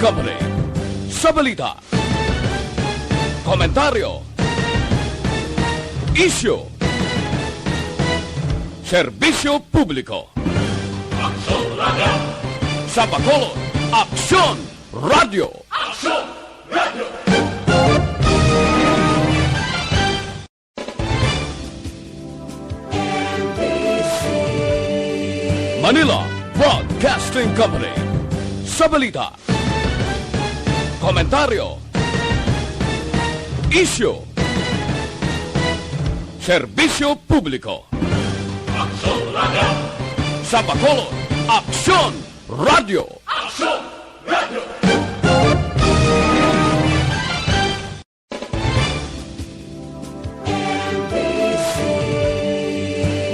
Company. Sa balita, komentaryo, isyu, serbisyo publiko. Sa Bacolod, Aksyon Radio. Manila Broadcasting Company. Sa balita, komentaryo, isyu, serbisyo publiko. Sa Bacolod, Aksyon Radio.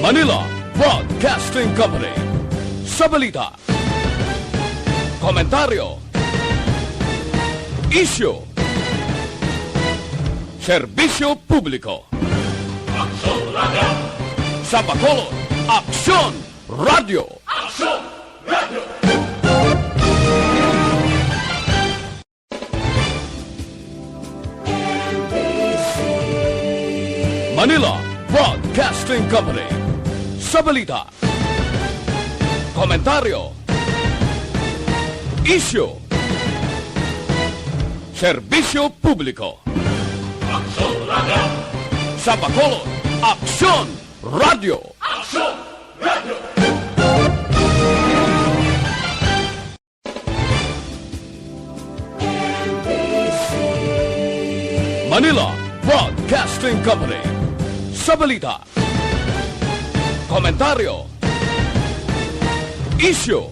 Manila Broadcasting Company. Sa balita, komentaryo, isyu, serbisyo publiko. Sa Bacolod, Aksyon Radio. Manila Broadcasting Company. Sa balita, komentaryo, isyu, serbisyo publiko. Sa Bacolod, Aksyon Radio. Manila Broadcasting Company. Sa balita, komentaryo, isyu,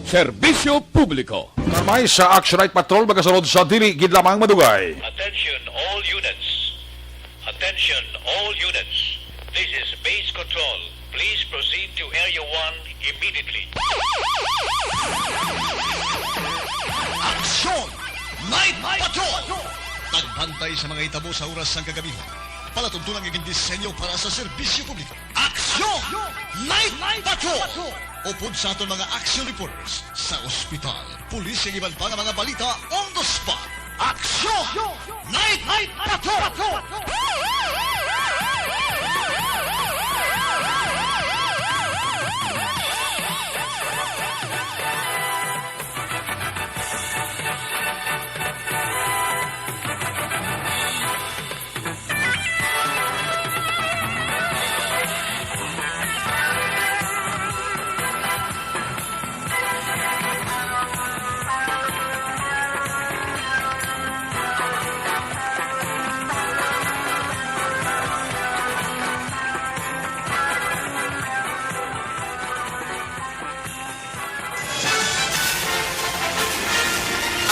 serbisyo publiko. Karmay sa Action Night Patrol magasunod sa dili gid lamang madugay. Attention all units. Attention all units. This is base control. Please proceed to Area 1 immediately. Aksyon! Night Patrol! Tagbantay sa mga itabo sa oras ng kagabihan. Palatuntunan ng disenyo para sa serbisyo publiko. Aksyon! Night Patrol! Upod sa aton mga action reporters sa ospital, pulis ang iban pa ng mga balita on the spot. Aksyon! Night Patrol!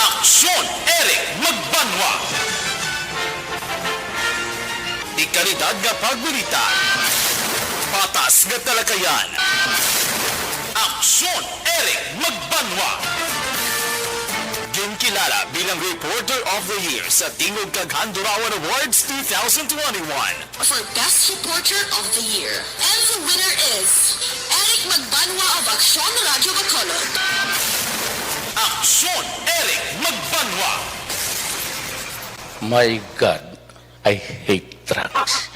Aksyon Eric Magbanwa. Ikalidad nga pagbalita. Patas nga talakayan. Aksyon Eric Magbanwa. Ginkilala bilang Reporter of the Year sa Tingog Kaghandurawan Awards 2021. For Best Reporter of the Year. And the winner is Eric Magbanwa of Aksyon Radio Bacolod. Aksyon Eric Magbanwa. My God, I hate trucks.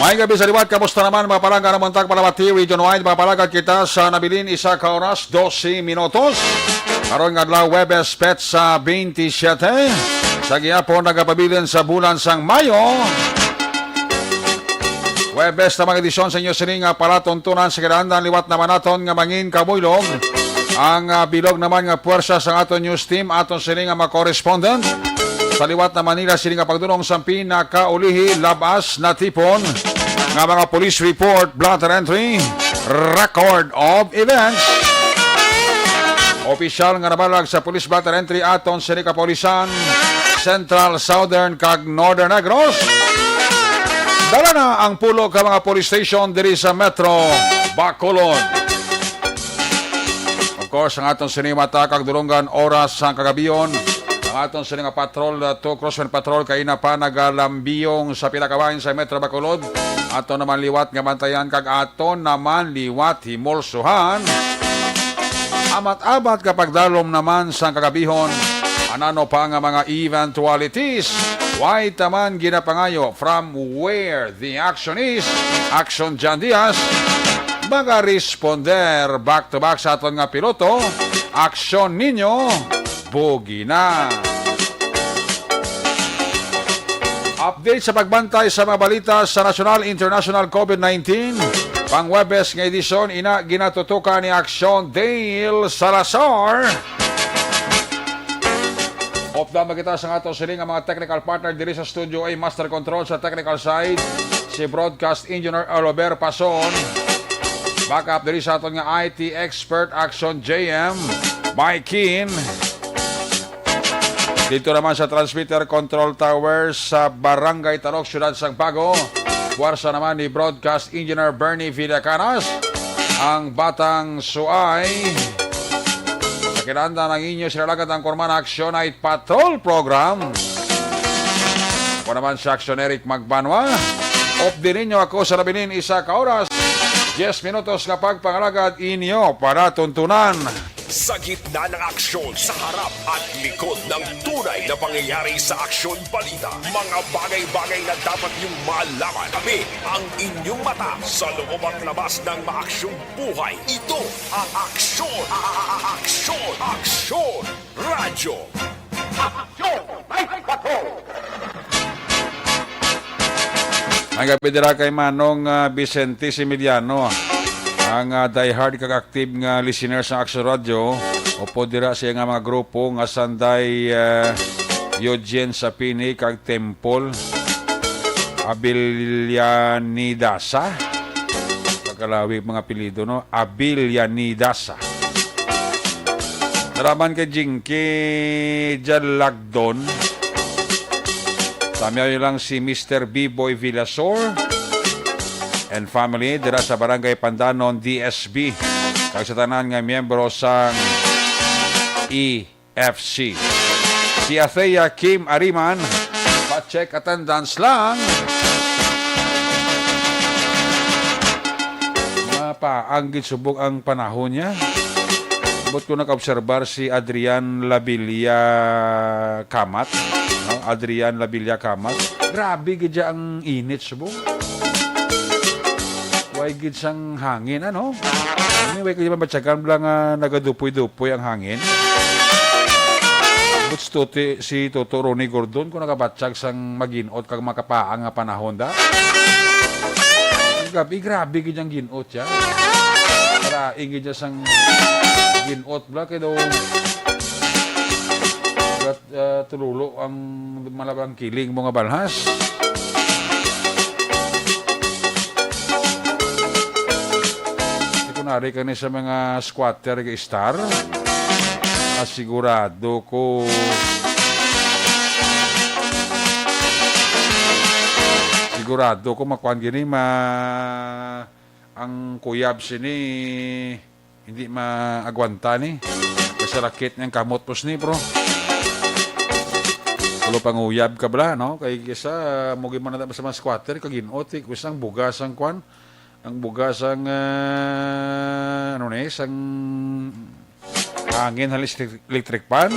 May gabi sa liwat, kamusta naman mga palaga ng Montag Palawati, Region Wide, mga palaga kita sa nabilin isa ka oras, 12 minutos. Karon nga adlaw Webes Pet sa 27. Sa gihapon nagapabilin sa bulan sang Mayo. Webes na mga edisyon sa inyo sini nga palatuntunan sa kinaandan liwat naman naton nga mangin kabuylog. Ang bilog naman nga puwersa sa aton news team, aton sini nga mga correspondent. Sa liwat na Manila, sini nga pagdunong sampin na kaulihi, labas na tipon nga mga police report, blotter entry, record of events. Opisyal nga nabalag sa police blotter entry aton sa Kapolisan, Central, Southern, kag Northern Negros. Dala na ang pulo ka mga police station diri sa Metro Bacolod. Of course, ang aton sinimata kag durunggan oras sa kagabiyon. Ang aton sining patrol to crosswind patrol kay na pa nagalambiyong sa pila ka bahin sa Metro Bacolod. Aton naman liwat nga bantayan kag aton naman liwat himolsuhan. Amat-amat kapag dalom naman sa kagabihon. Anano pa nga mga eventualities. Why taman ginapangayo from where the action is. Action Jan Diaz. Mga responder back-to-back sa aton nga piloto. Action ninyo. Bugi na. Update sa pagbantay sa mga balita sa National International COVID-19. Pang-Webes nga edisyon, ginatutukan ni Action Dale Salazar. Opdama kita sa ato siling ang mga technical partner diri sa studio ay Master Control sa technical side, si Broadcast Engineer Robert Pason. Backup diri sa ato nga IT Expert Action JM, Mike Keen. Dito naman sa Transmitter Control Tower sa Barangay Tarok, Ciudad Sagpago. Puwersa naman ni Broadcast Engineer Bernie Villacanas, ang Batang Suay. Kinanda ng inyo sinalagat ang Korman Action Night Patrol Program. Ako naman si Action Eric Magbanwa. Off din ninyo ako sa Labilin, isa ka oras. 10 minutos kapag pangalagad inyo para tuntunan. Sa gitna ng aksyon, sa harap at likod ng tunay na pangyayari sa aksyon balita. Mga bagay-bagay na dapat niyong malaman. Kami ang inyong mata sa loob at labas ng maaksyong buhay. Ito ang aksyon! Aksyon! Aksyon! Radyo! Aksyon! Ang kapidira kay Manong Vicente Similiano. Ang diehard kag active nga listeners sa Action Radio opo dira siya nga mga grupo nga sanday Eugene Sapini kag Temple Abilianidasa pagkalawi mga apelyido no Abilianidasa. Naraman kay Jinky Jalagdon. Tamiyaw lang si Mr. B-Boy Villasor and family dira sa Barangay Pandanon DSB kag sa tanan nga miyembro sa EFC. Si Athea Kim Ariman pa-check attendance lang. Mapaanggit subok ang panahon niya. But ko nakaobserbar si Adrian Labilia Kamat, no? Adrian Labilia Kamat. Grabe gid ang init subok. Way gid sang hangin ano. Anyway, kaya mabatsagan lang nagadupoy-dupoy ang hangin. But si Toto Ronnie Gordon kung nakabatsag sang maginot kag makapaang nga panahon da. Grabe gid ang ginot ya. Para ingid sang ginot bla kay daw tululo ang malabang kiling mga balhas. Kunwari ka sa mga squatter kay Star, asigurado ko makuhan gini ang kuyab sini hindi maagwanta ni kasi rakit niyang kamot pos ni bro. Kulo pang uyab ka bla no kay kisa mugi man na sa mga squatter kaginot kusang bugas ang kwan. Ang bugas ang ang hangin halis electric pan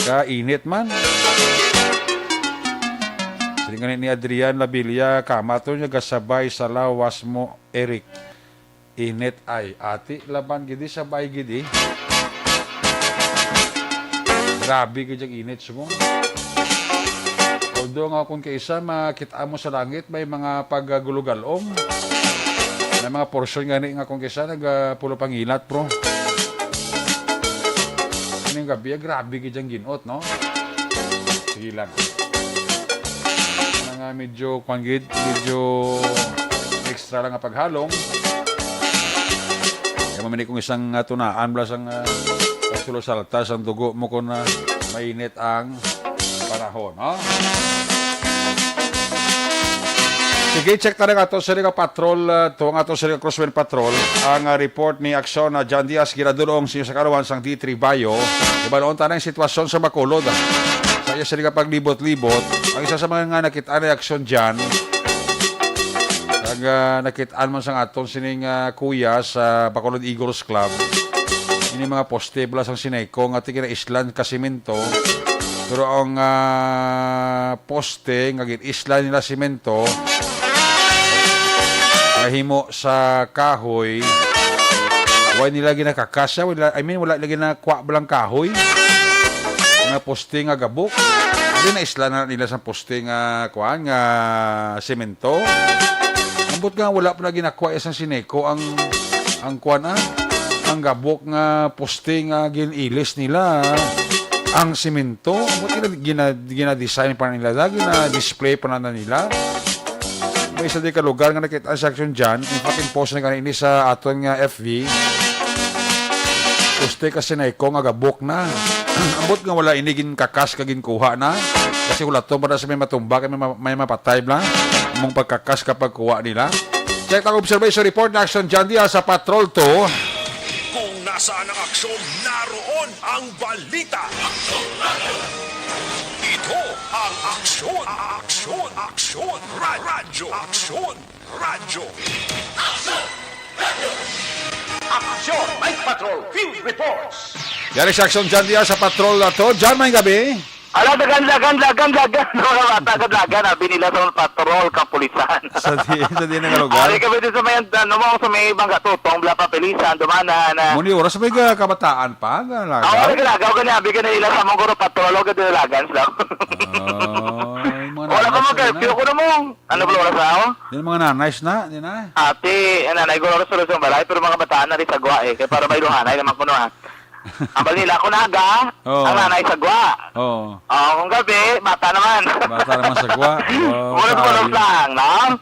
kainit man. Sering ni Adrian Labilia Kamato niya gasabay sa lawas mo Eric. Init ay ati laban gidi sabay gidi. Grabe gid ang init sumo. Although nga kung kaisa makita mo sa langit may mga paggulugalom. May mga portion nga nga kung kisa nagpulo pangilat bro. Kaning gabi grabe gid ang ginot no. Sige lang. Nga medyo kwangid, medyo extra lang nga paghalong. Kaya mamini kong isang tunaan blas ang pagsulosaltas ang dugo mo kung mainit ang panahon. No? Sige, check na rin ato sa rin patrol, ito ang ato sa rin Crosswind Patrol, ang report ni Aksyon na John Diaz, Giradurong, sinyo sa karuan sang D3 Bayo. Iba noon tanang sitwasyon sa Bacolod. Kaya sa rin paglibot-libot, ang isa sa mga nga nakitaan reaksyon dyan, ang nakitaan man sa aton sining kuya sa Bacolod Eagles Club, ini mga poste bala sang sinayko nga tigina islan kasimento, pero ang poste nga islan nila simento himo sa kahoy, wala nila ginakakasya, wala lagi na kwa balang kahoy nga poste nga gabok. Hindi na isla na nila sa poste nga kuan nga semento. Ambot nga wala pa na ginakwa isang sineko ang kuan ang gabok nga poste nga ginilis nila ang semento. Ambot gina-design pa nila, gina-display pa na nila. May isa di ka lugar nga nakita sa action dyan, in fact in-post na kanini sa aton nga FV, poste kasi na iko nga gabok na. Ambot nga wala inigin kakas kagin kuha na. Kasi wala to para sa may matumba, may mapatay na. Mong pagkakas kapag kuha nila. Check ang observation report na Action John Diaz sa Patrol 2. Kung nasaan ang aksyon, naroon ang balita. Ito ang aksyon, aksyon, aksyon, radyo, aksyon, radyo. Aksyon, Night Patrol, Field Reports. Yari sa Action John Diaz sa Patrol na to. John, may gabi. Ala, dagan. Mga bata, dagan. Binila sa patrol, kapulisan. Sa di nga lugar. Ari kami din sa may, sa may ibang gatutong, bla papilisan, dumana na. Muni oras may kabataan pa. Ako, nagagaw ka niya, bigyan na nila sa mga guro patrol, o gadilagan sila. Wala ka mag-curfew ko na mo. Ano ba oras ako? Yan mga nanays na, di na. Ate, nanay ko oras sa balay, pero mga bataan na rin sa gwa kaya para may luhanay naman ko na. Ang balila ko naga, ang nanay sa gwa. Oo. Kung gabi, bata naman. Bata naman sa gwa. Muna lang, no?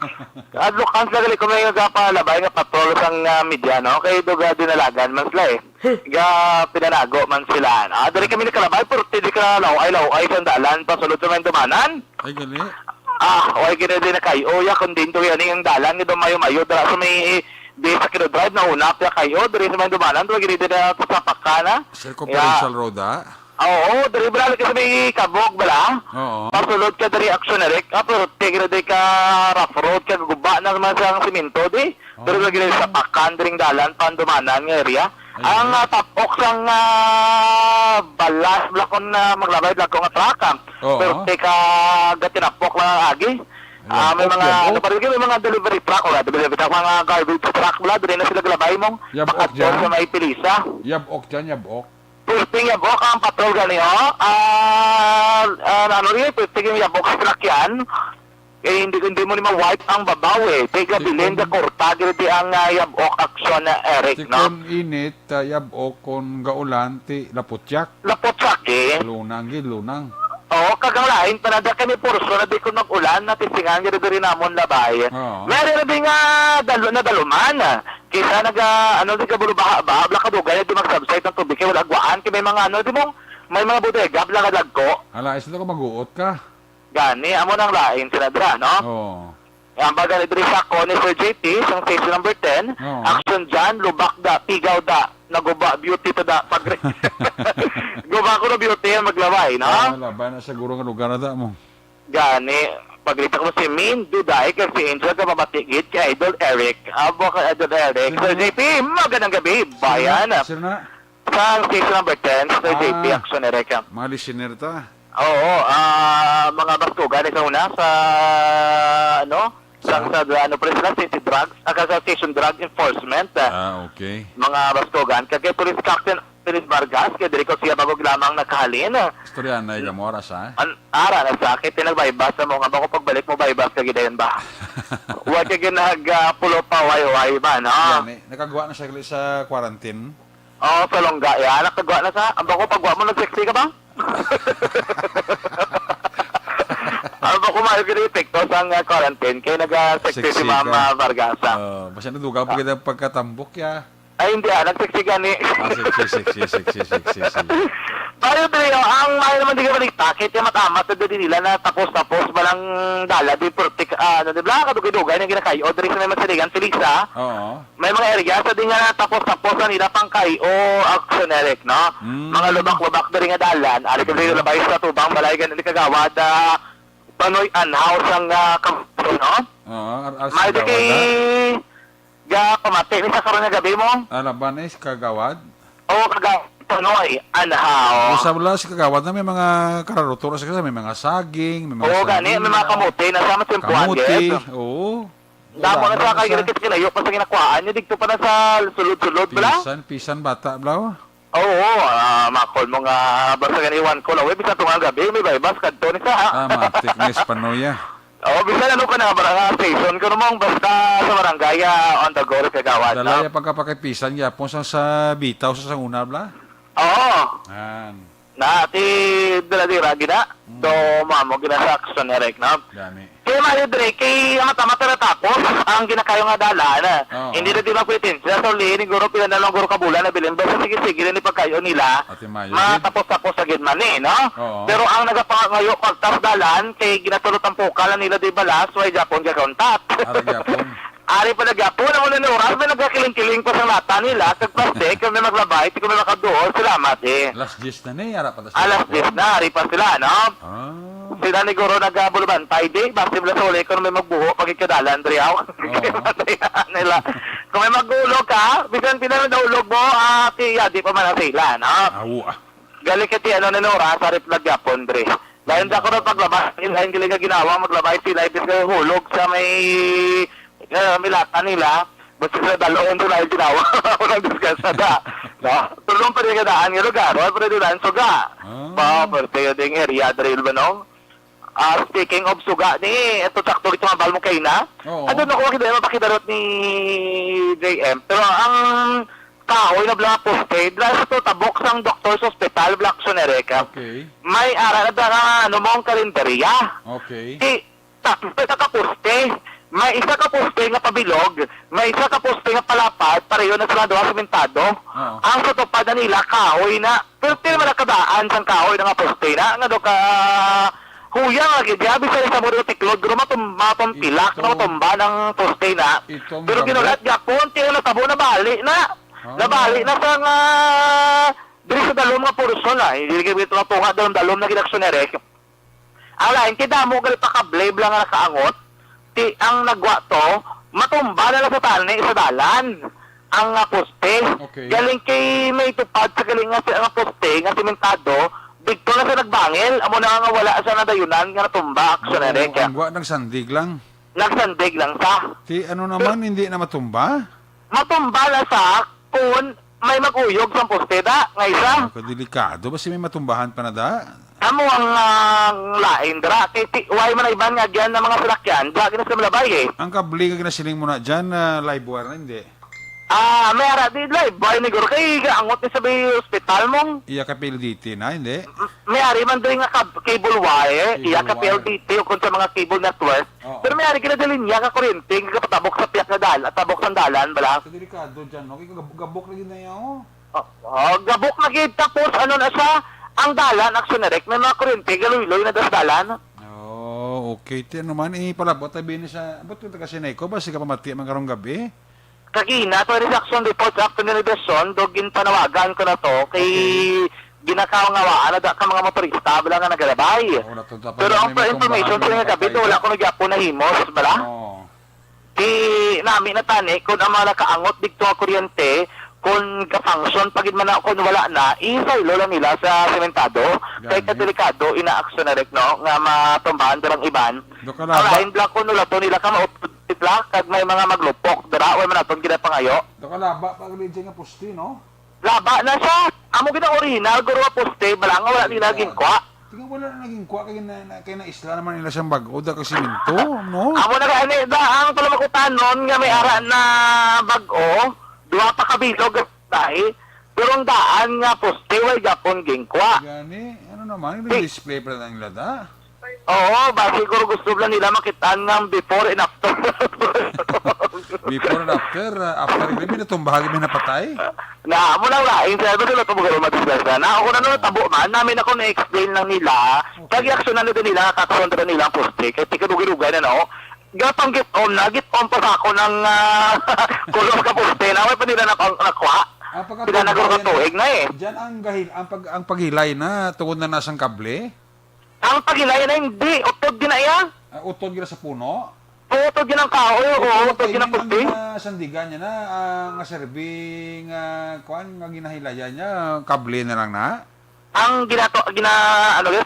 Adlukan sa gali ko may nagpalabay nga patrol sang media, no? Kaya doga dinalagan man sila Ga pinanago man sila. Dari kami nakalabay, pero hindi ka law-ay sandalan, pasulod sa may dumanan. Ay, gali. Okay, gina din na kayo. Kung din to yan yung dalan, ito mayo-mayo, dara sa may sa kinodrive na unap ya kayo, dari sa may dumanan, ito gina din na sapak ka na. Circumferential road, Oo, dari brali ka sa may kabog, bala? Oo. Pasulod ka dari aksyon na rin, pero tigre di ka rough road, ka guba na naman sa simento, di? Pero lagi rin sa pakan, daring dalan, pandumanan ng area. Ang tapok sang balas, lakon na maglabay, lakon nga traka. Pero tika gatinapok lang agi. May mga, ano pa rin, may mga delivery truck, mga garbage truck, bala, doon na sila galabay mong, pakatol sa may pilisa. Yabok dyan, yabok. Pwedeng yabok ang patrol ganiyo. Ano rin, pwedeng yabok sa sakyan. Hindi mo ni ma-wipe ang babaw Teka bilin ka kurta, di ang yabok aksyon na Eric, no? Tikon init, yabok kon gaulan, ti laputyak. Laputyak Lunang, lunang. Oo, kagang lain, panada kami purso na di ko mag-ulan, na tisingan, gano'n rin namon labay. Meron na din nga daluman. Kisa di ka bulo bahabla ka dugay, di mag-subside ng tubig, kaya wala agwaan, kaya may mga di mo, may mga bodega, blang adagko. Ala, isa ko mag-uot ka. Gani, amo nang lain sinadra, no? Oo. Ang baga ni sa ko ni Sir JT, sa station number 10, action dyan, lubak da, pigaw da, naguba, beauty to da, pagre. Guba ko na beauty, maglaway, no? Labay na siguro nga lugar na mo. Gani, pagrita ko si Min, Duday, kasi Angel ka mamatigit kay Idol Eric. Abo ka Idol Eric. Sir JT, magandang gabi, bayan. Sir na? Sa station number 10, Sir JT, action Eric. Mga listener ta. Oo, mga bastugan, sa una, sa, sa press lang, si drugs, sa station drug enforcement. Okay. Mga bastugan, kaya police captain, Pilis Vargas, kaya diri ko siya bagog lamang nakahalin. Storyan na igamoras, Ara na sa akin, tinagbaybas na mo, nga ba ko pagbalik mo baybas ka gidayan ba? Huwag ka ginag-pulo pa, way ba, no? Yan, nakagawa na siya sa quarantine. Oo, sa longga, yan, nakagawa na sa, ang ba ko paggawa mo, nag-sexy ka ba? mo kumayo kini epekto sa quarantine kay nag-sekte si Siksika. Mama Vargasa. Basta nadugaw pa kita pagkatambok ya. Ay hindi nagsiksikan ni. Siksi. Payo tayo, ang may naman di ka balita, kahit yung matamat na din nila na tapos-tapos balang dala, di protek, di ba, kadugay-dugay na ginakayo, diri sa may masaligan, Felisa, Oo. may mga area sa din nga na tapos-tapos na nila pang kayo, actioneric, no? Mga lubak-lubak diri nga dalan, ari ko diri labay sa tubang balay ganun kagawad, panoy anhaw sang kampo, no? Oo. May di kay ga pamati ni sa karon nga gabi mo, Alaban is kagawad. o panoy anhaw. Sa wala si kagawad na may mga kararutura sa kasi may mga saging, may mga Oo, gani, may mga kamuti na sama simpuan, kamuti. yes. Oo. Damo na sa kagirikit kinayo pa sa ginakuhaan niya, digto pa na sa sulod-sulod, bala? Pisan bata, blaw. Oo, makol mo nga, basta ganiwan ko, lawi, bisa tungang gabi, may baybas, kadto ni sa, Matik na Espanoya. Oo, bisa ano ka na, barang station ko namang, basta sa barangay, on the go, kagawad, Dalaya no? pagkapakipisan, yapon sa bitaw sa sanguna, bla. Oo, Yan. ti dala-dira, gina, do, mamo, gina sa action, Eric, no? Dami. Kaya Mario Dre, kay mata-mata na tapos, ang ginakayo nga dala na. Oo. Hindi na din magpitin. Sila sa uli, ni Guro, pinanalang Guro Kabulan na bilin. Basta sige-sige na ipagkayo nila, Ate Mayo, matapos-tapos sa gitman eh, no? Oo. Pero ang nagapangayo, pagtas dalan, kay ginatulot ang pukalan nila di balas, way Japon gagauntat. Aragyapon. Ari pa nagyapon, ang ulan oras, may nagkakiling-kiling pa sa mata nila, kagplastik, kami maglabay, kami makaduol, salamat eh. Last 10 na ni, harap pa Alas 10 na, ari pa sila, no? Ah. Sila ni Goro nag-bulubantay di, basta bila sa uli kung may magbuho pag ikadalan, Driaw. Nila. Kung may magulog ka, bisan pinanong naulog mo, di pa man sila, no? Awa. Galing ka ti, ano na nora, sa replag yapon, Dre. Dahil da ko na paglabas, ilahin galing ka ginawa, maglabay sila, ibig ka hulog sa may milata nila, basta sila daloon doon ay ginawa, walang discuss da. No? Tulong pa rin ka daan nga lugar, wala pa rin daan suga. Pwerte yung ding area, Drill ba no? Speaking of suga ni, ito sakto ito nga balmo kayo na. Oo. Ano na ko mapakidarot ni JM, pero ang kahoy na blanc poste, dahil sa to tabok sang doktor sa hospital, Black Sonereka, Okay. may ara na ano mong kalendarya. Okay. Tapos ka poste, may isa ka poste nga pabilog, may isa ka poste nga palapad, pareho na sila doon simentado. Oo. Ang sa tupad na nila, kahoy na, pero tira man nakadaan sang kahoy na nga poste na, nga do ka, huyang lagi, di abis sa muro tiklod, guro matumtilak Ito. na matumba ng poste na. Itong Pero gabi. ginulat gapon, tira na tabo na bali na. Nabali na sa nga, diri sa dalom nga purso na, hindi ka ito nga tunga dalom na ginaksyonerek. Ang lain, kidamo gali pa kablay lang nga nakaangot, ang nagwa to, matumba na lang sa tani sa dalan. Ang poste, Okay. galing kay may tupad sa galing nga poste, nga simentado, bigto na sa nagbangil, amo na nga wala sa nadayunan, nga natumba, aksyonerek. Ang gwa ng sandig lang. Nagsandig lang sa. Ano naman, hindi na matumba? Matumba na sa kung may maguyog sa poste da, nga isa. Kadelikado. Basta may matumbahan pa na da. Amo ang lain dra, kay why man iban nga diyan ng mga salakyan, da gina sa malabay eh. Ang kabli nga ginasiling mo na dyan, live wire na hindi. May ara di live boy ni Guro kay angot ni sa may hospital mong. Iya ka PLDT na, hindi? May ari man diri nga cable wire, iya ka Cable wire. PLDT o kung sa mga cable network. Oo. Pero may ari kinadalin niya ka kuryente, nga patabok sa piyak na dalan, at tabok sa dalan bala. Kadelikado dyan, no? Kaya gabok na gina yaw. Gabok na gid tapos ano na siya, ang dalan aksyonerek may mga kuryente galuy-loy na das dalan. Oh, okay. Tiyan naman, palabot tabi ni sa... Ba't ito kasi na ikaw? Basta ka pamati ang karong gabi? Kagina, to reaction report sa afternoon edition, dogin panawagan ko na to, kay ginakaw nga waan na ka mga motorista, bala nga nagalabay. Oo, natuta pa Pero na ang may information matumbahan, sa nga gabi, may wala ko nagyapo na himos, bala? Oo. Di namin na tani, kung ang mga nakaangot dito ang kuryente, kung ka-function, pagid man na, kung wala na, isaylo lang nila sa sementado, kay Gani. kadelikado, ina-action na rin, no, nga matumbahan darang iban. Doka Ang laba, lain black ko nula to nila ka maupitla, kag may mga maglupok, dara, way man naton gina pangayo. doka laba, pag nga pusti, no? Laba na siya. Amo gina original, guro nga poste, bala nga wala nila ginkwa. Tingnan wala na naging kuha, kaya na isla naman nila siyang bago, da kasi minto, no? Amo na gani, ang tulamakutan nun, nga may ara na bago, duwa pa kabilog at tayo, pero ang daan nga poste, way Japon ginkwa. Gani, ano naman, yung display pa lang nila da? Oo, ba siguro gusto lang nila makitaan ng before and after. Before and after gabi na tumbahagi may napatay. Na mo lang lain sa sila tumugaro matisgasa. Na ako na tabo man namin ako na-explain lang nila. Kaya action na nila kakakontra nila ang poste. Kaya tikadugi-dugay na no. Gatang git on pa sa ako ng kulong ka poste na may pa nila nakuha. Sila nagkatuig na eh. Diyan ang paghilay na tungod na nasang kable. Ang paghilay na hindi. Utod din na iya. Utod gila sa puno. Utod din ang kahoy. Oo, utod din ang poste. Ang sandigan niya na, ang serving, kuan, nga ginahilayan niya, kable na lang na. Ang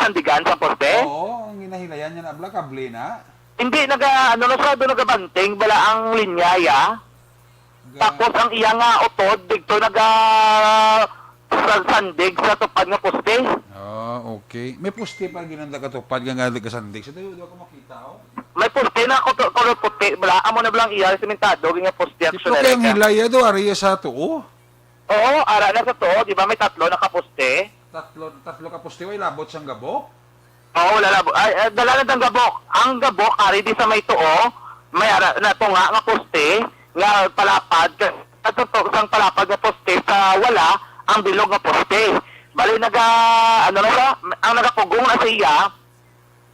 sandigan sa poste? Oo, ang ginahilayan niya na, abla, kable na. Hindi, nagabanting, bala ang linyaya. Tapos ang iya nga utod, dito sandig sa tupad nga poste. Okay. May poste pa ginanda ka tupad nga nga sandig. So, doon ako makita, oh. May poste na color puti, bala, amo na bilang iya, simentado, nga poste Ito action kayong hilaya do, ariya sa tuo. Oo, ara na sa to, di ba may tatlo nakaposte? Tatlo ka poste, way labot siyang gabok. Oo, lalabo. Ay, dala na ng gabok. Ang gabok, ari di sa may tuo, may ara na to nga poste, nga palapad, at ito isang palapad nga poste sa wala, ang bilog nga poste. Bali ang nagapugong na siya,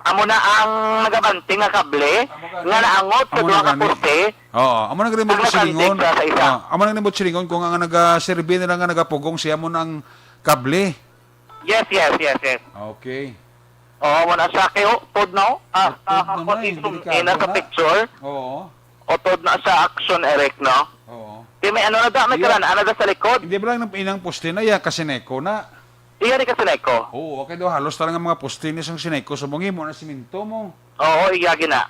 amo na ang nagabanting nga kable, nga naangot sa duha ka poste. Oo, amo nagremote Ang silingon. nagkandig sa isa. Amo nagremote silingon kung ang nagaserbi na lang nga nagapugong siya mo ng kable. Yes. Okay. Oo, wala siya kayo, tod na, Tod na, zoom delikado in na sa na. picture, Oo. o tod na sa action, Eric, no? Oo. Di may ano na da, may Yeah. karana na da sa likod. Hindi ba lang inang poste na ya kasi neko na. Iya rin kasi neko. Oo, okay daw halos talaga mga poste ni sang sineko sa bungi mo na siminto mo. Oo, iyagi na.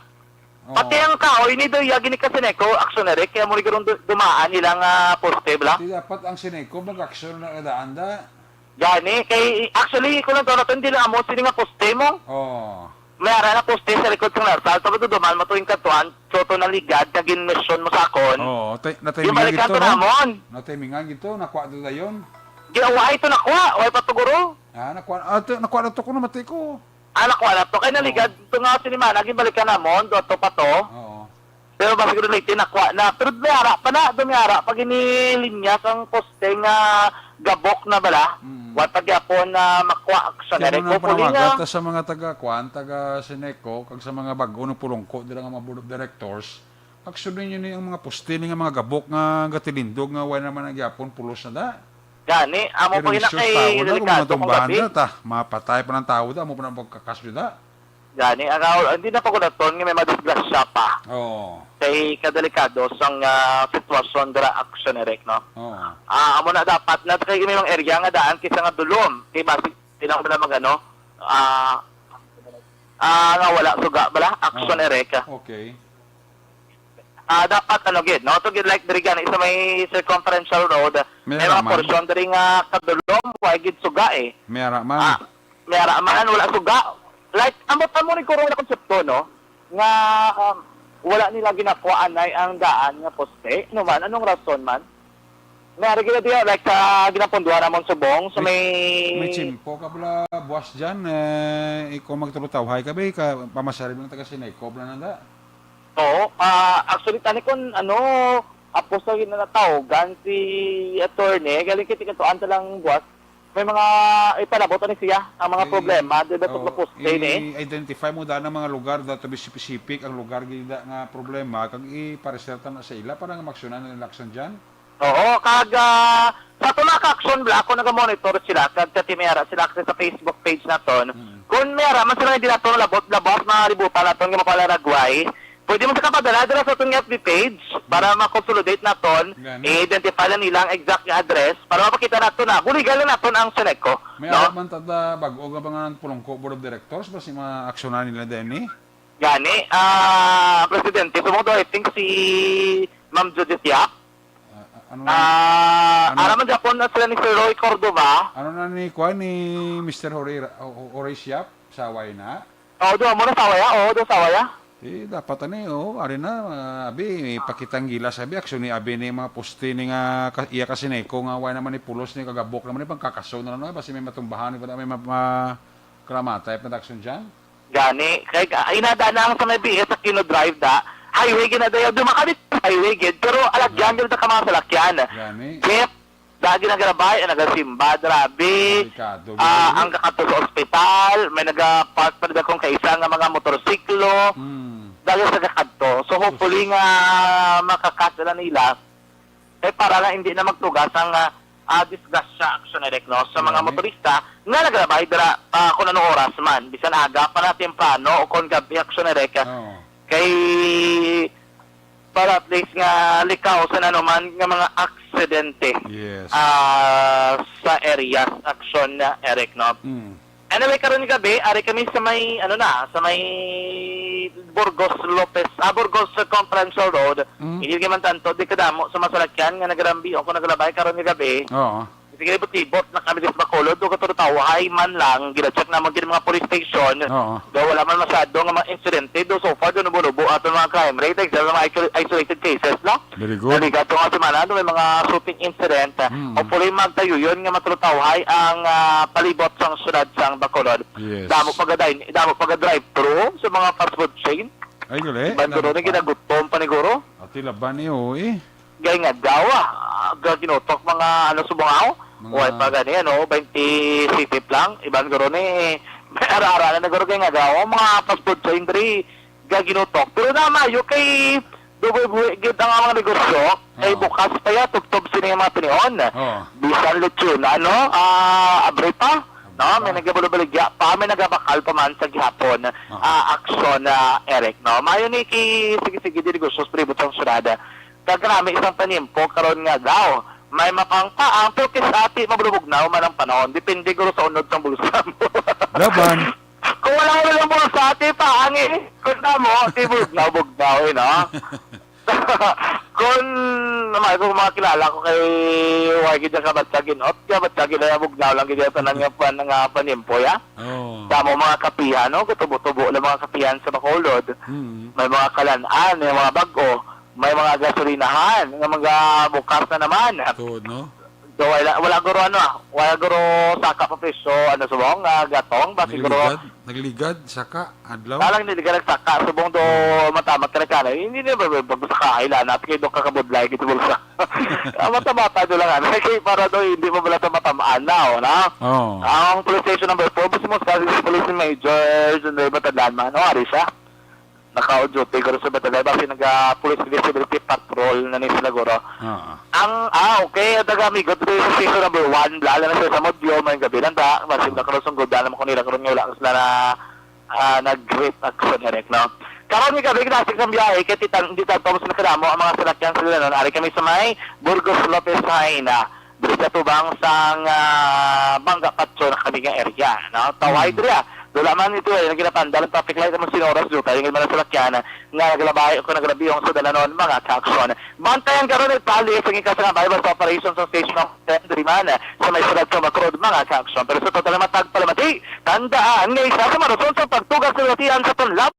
Oo. Pati ang kahoy ni do iyagi ni kasi neko, action, Eric, kaya mo rin dumaan nilang poste, bla? Di dapat ang sineko mag-action na kadaanda. Gani, kay, actually, kung lang to, hindi lang amo, sini nga poste mo. Oo. May ara na poste sa likod ng narsal, tapos dumaan mo tuwing katuan, soto na ligad, kagin mission mo sa akon. Oo, Yung natimingan balikan gito to no? namon. Natimingan gito, nakuha doon na yun. Ginawa ito nakuha, way patuguro. Nakuha na to ko na matay ko. Anak ko na to, kaya naligad, ito nga sinimana, gibalikan namon, doto pa to. Oo. Pero ba siguro na nakuha na, pero dumiyara pa na, pag inilinya kang poste nga gabok na bala, watag yapon na makuha sa Kaya Nereko mga panawagat Pulinga. sa mga taga Sineco, kag sa mga bago ng pulongko, dila nga mga board of directors, aksyonin nyo ni ang mga poste ni nga mga gabok nga gatilindog nga wala naman nagyapon pulos na da. Gani, amo po ina kay tao na, kung delikado kong matumbahan gabi. na, mapatay pa ng tao da, amo pa ng pagkakasyo da. Gani, hindi na pa ko naton nga may madisgrasya pa. Oo. Kay kadelikado sang sitwasyon dira action Eric, no? Oo. Amo na dapat na kay may mga area nga daan kisa nga dulom. Kay basic tilang na magano, nga wala suga bala action Eric. Okay. Dapat gid no to gid like diri gani sa may circumferential road May may mga raman. portion diri nga kadulom way gid suga eh. May araman. May araman wala suga. Like ambot mo ni kurong na konsepto no nga wala nila ginakuan ay ang daan nga poste no man anong rason man. May ara gid diya like sa ginapunduhan namon subong so May chimpo ka pala buwas dyan, ikaw magtulutawhay ka ba, pamasarib ng taga Sineco, bla nanda. Oo, actually tani kon apos sa ginatawagan si attorney, galing kiti katuan lang buwas. May mga ipalabot ni siya ang mga problema, di ba kung poste ni? I-identify mo daan ang mga lugar dato be specific ang lugar gida nga problema kag ipareserta na sa ila para nga maksyonan ng action dyan. Oo, kag sa tula ka action block ko naga-monitor sila kag sa timera sila sa Facebook page naton. Kung mera man sila hindi naton labot mga ributan naton nga mapalaragway. Pwede mo sa kapadala dira sa itong FB page para makonsolidate naton, i-identify lang nilang exact nga address para mapakita nato na buligal na naton ang Sineco. May arap man tada bago nga ba nga ng pulongko board of directors basi mga aksyonan nila din Gani, presidente, sumunod I think si Ma'am Judith Yap. Araman Japon na sila ni Sir Roy Cordova. Ano na ni Kwan ni Mr. Horace Yap sa way na? Doon mo na sawaya, doon sawaya. Dapat ari na, abi, ipakitang gila sabi, aksyon ni abi ni mga poste ni nga, iya kasi Sineco nga, way naman ni pulos ni kagabok naman ni pangkakaso na lang, basi may matumbahan, may kalamatay, na aksyon dyan. Gani, kay inada na ang sa may BS sa Kino-Drive da, highway ginadayaw, dumakabit sa highway gid, pero alagyan gid ka mga salakyan. Gani. Jeep, dagi nagarabay, nagasimba, drabe, Delikado, ang kakato sa ospital, may nagapark pa rin akong kaisa nga mga motorsiklo, dagi sa kakadto. So hopefully nga makakasala nila, para nga hindi na magtugas ang disgust sa action direct no sa mga Gani. motorista nga nagrabay dira kung anong oras man bisan aga para temprano o kung gabi action direct Oo. kay para at least nga likaw sa nanuman nga mga aksidente Yes. sa areas action na Eric no. Anyway, karon ni gabi, ari kami sa may sa may Burgos Conference Road. Hindi man tanto di kadamo sa masalakyan nga nagarambi o kung naglabay karon ni gabi. Oo. Sige libot na kami sa Bacolod, do kato tawahay man lang gina-check naman gid mga police station. Oo. Do wala man masyado nga mga insidente do so far do nubo ato mga crime rate except mga isolated cases no. Very good. Naligat nga semana do may mga shooting incident. Hopefully magtayo yun nga matulutaw ang palibot sang syudad sang Bacolod. Yes. Damo pag-drive through sa mga fast food chain. Ay, gali. Banduro ni ginagutom pa ni guro. Ati laban niyo, eh. Gay nga dawa. Ginotok mga subangaw. Mga- Uy, pa gani, 20 city lang. Iban guro ni, may ara-ara na guro gay nga dawa. Mga fast food chain diri, ginotok. Pero na mayo kay, dugoy-buhay, gid ang mga negosyo, ay bukas pa ya, tubtob sila yung mga pinion. Oo. Bisan lechon, abre pa. No, may nagabulo-baligya pa, may nagabakal pa man sa gihapon. Aksyon na Eric, no. Mayo ni sige di negosyo sa pribot ang syudad. Kagrami isang panimpo karon nga daw. May mapangpaang pero kisati mabulubog na man ang panahon. Depende guro sa unod ng bulsa mo. Laban. Kung wala mo lang bulsa, ati paangi. Kung na mo, ati bugnaw, no? Kung mga kilala ko kay Wagi dyan kabatsagin, kabatsagin na bugnaw lang gid tanan nga panimpo, ya? Oo. Damo mga kapihan, no? Tubo-tubo lang mga kapihan sa Bacolod. May mga kalanaan, may mga bago, may mga gasolinahan, mga bukas na naman. Tuod, no? So, wala guro wala guro saka pa presyo, subong, gatong, ba siguro, Nagligad, saka, adlaw. talang hindi ka nagsaka, subong do matamat ka na kana, hindi na babasa ka, ilanat kayo do kakabudlay, kito bulsa. Mata-mata do lang, kaya para do hindi mo bala matamaan na, na? Oo. Ang police station number 4, basta mo sa police major, Sunday Batadlan man, ari siya. Naka-duty guro sa Batadlan, basi nag-police visibility patrol na ni sila guro. Oo. Okay, daga amigo, ito yung station number 1, lalo na sa Samodyo, may gabi lang da, masim na karoon sunggod, alam ko nila karoon yung wala sila na nag-great action direct, no? Karoon yung gabi, kinasik ng biyahe, kaya hindi tapos na kadamo ang mga salakyan sila nun. Ari kami sa may Burgos Lopez Haina, dito sa tubang sang Bangga Patso na kami ng area, no? Taway dira. Doon naman ito naginapandalan traffic light naman sinoras doon, kaya yung mga salakyan nga naglabay o nagrabiyong sa dalanon mga kaksyon. Bantayan karoon at pali sa nga Bible sa operations sa station of Drimana sa may sulat sa Bacolod mga kaksyon. Pero sa total na matag palamati, tandaan nga isa sa marason sa pagtugas sa latihan sa panlap.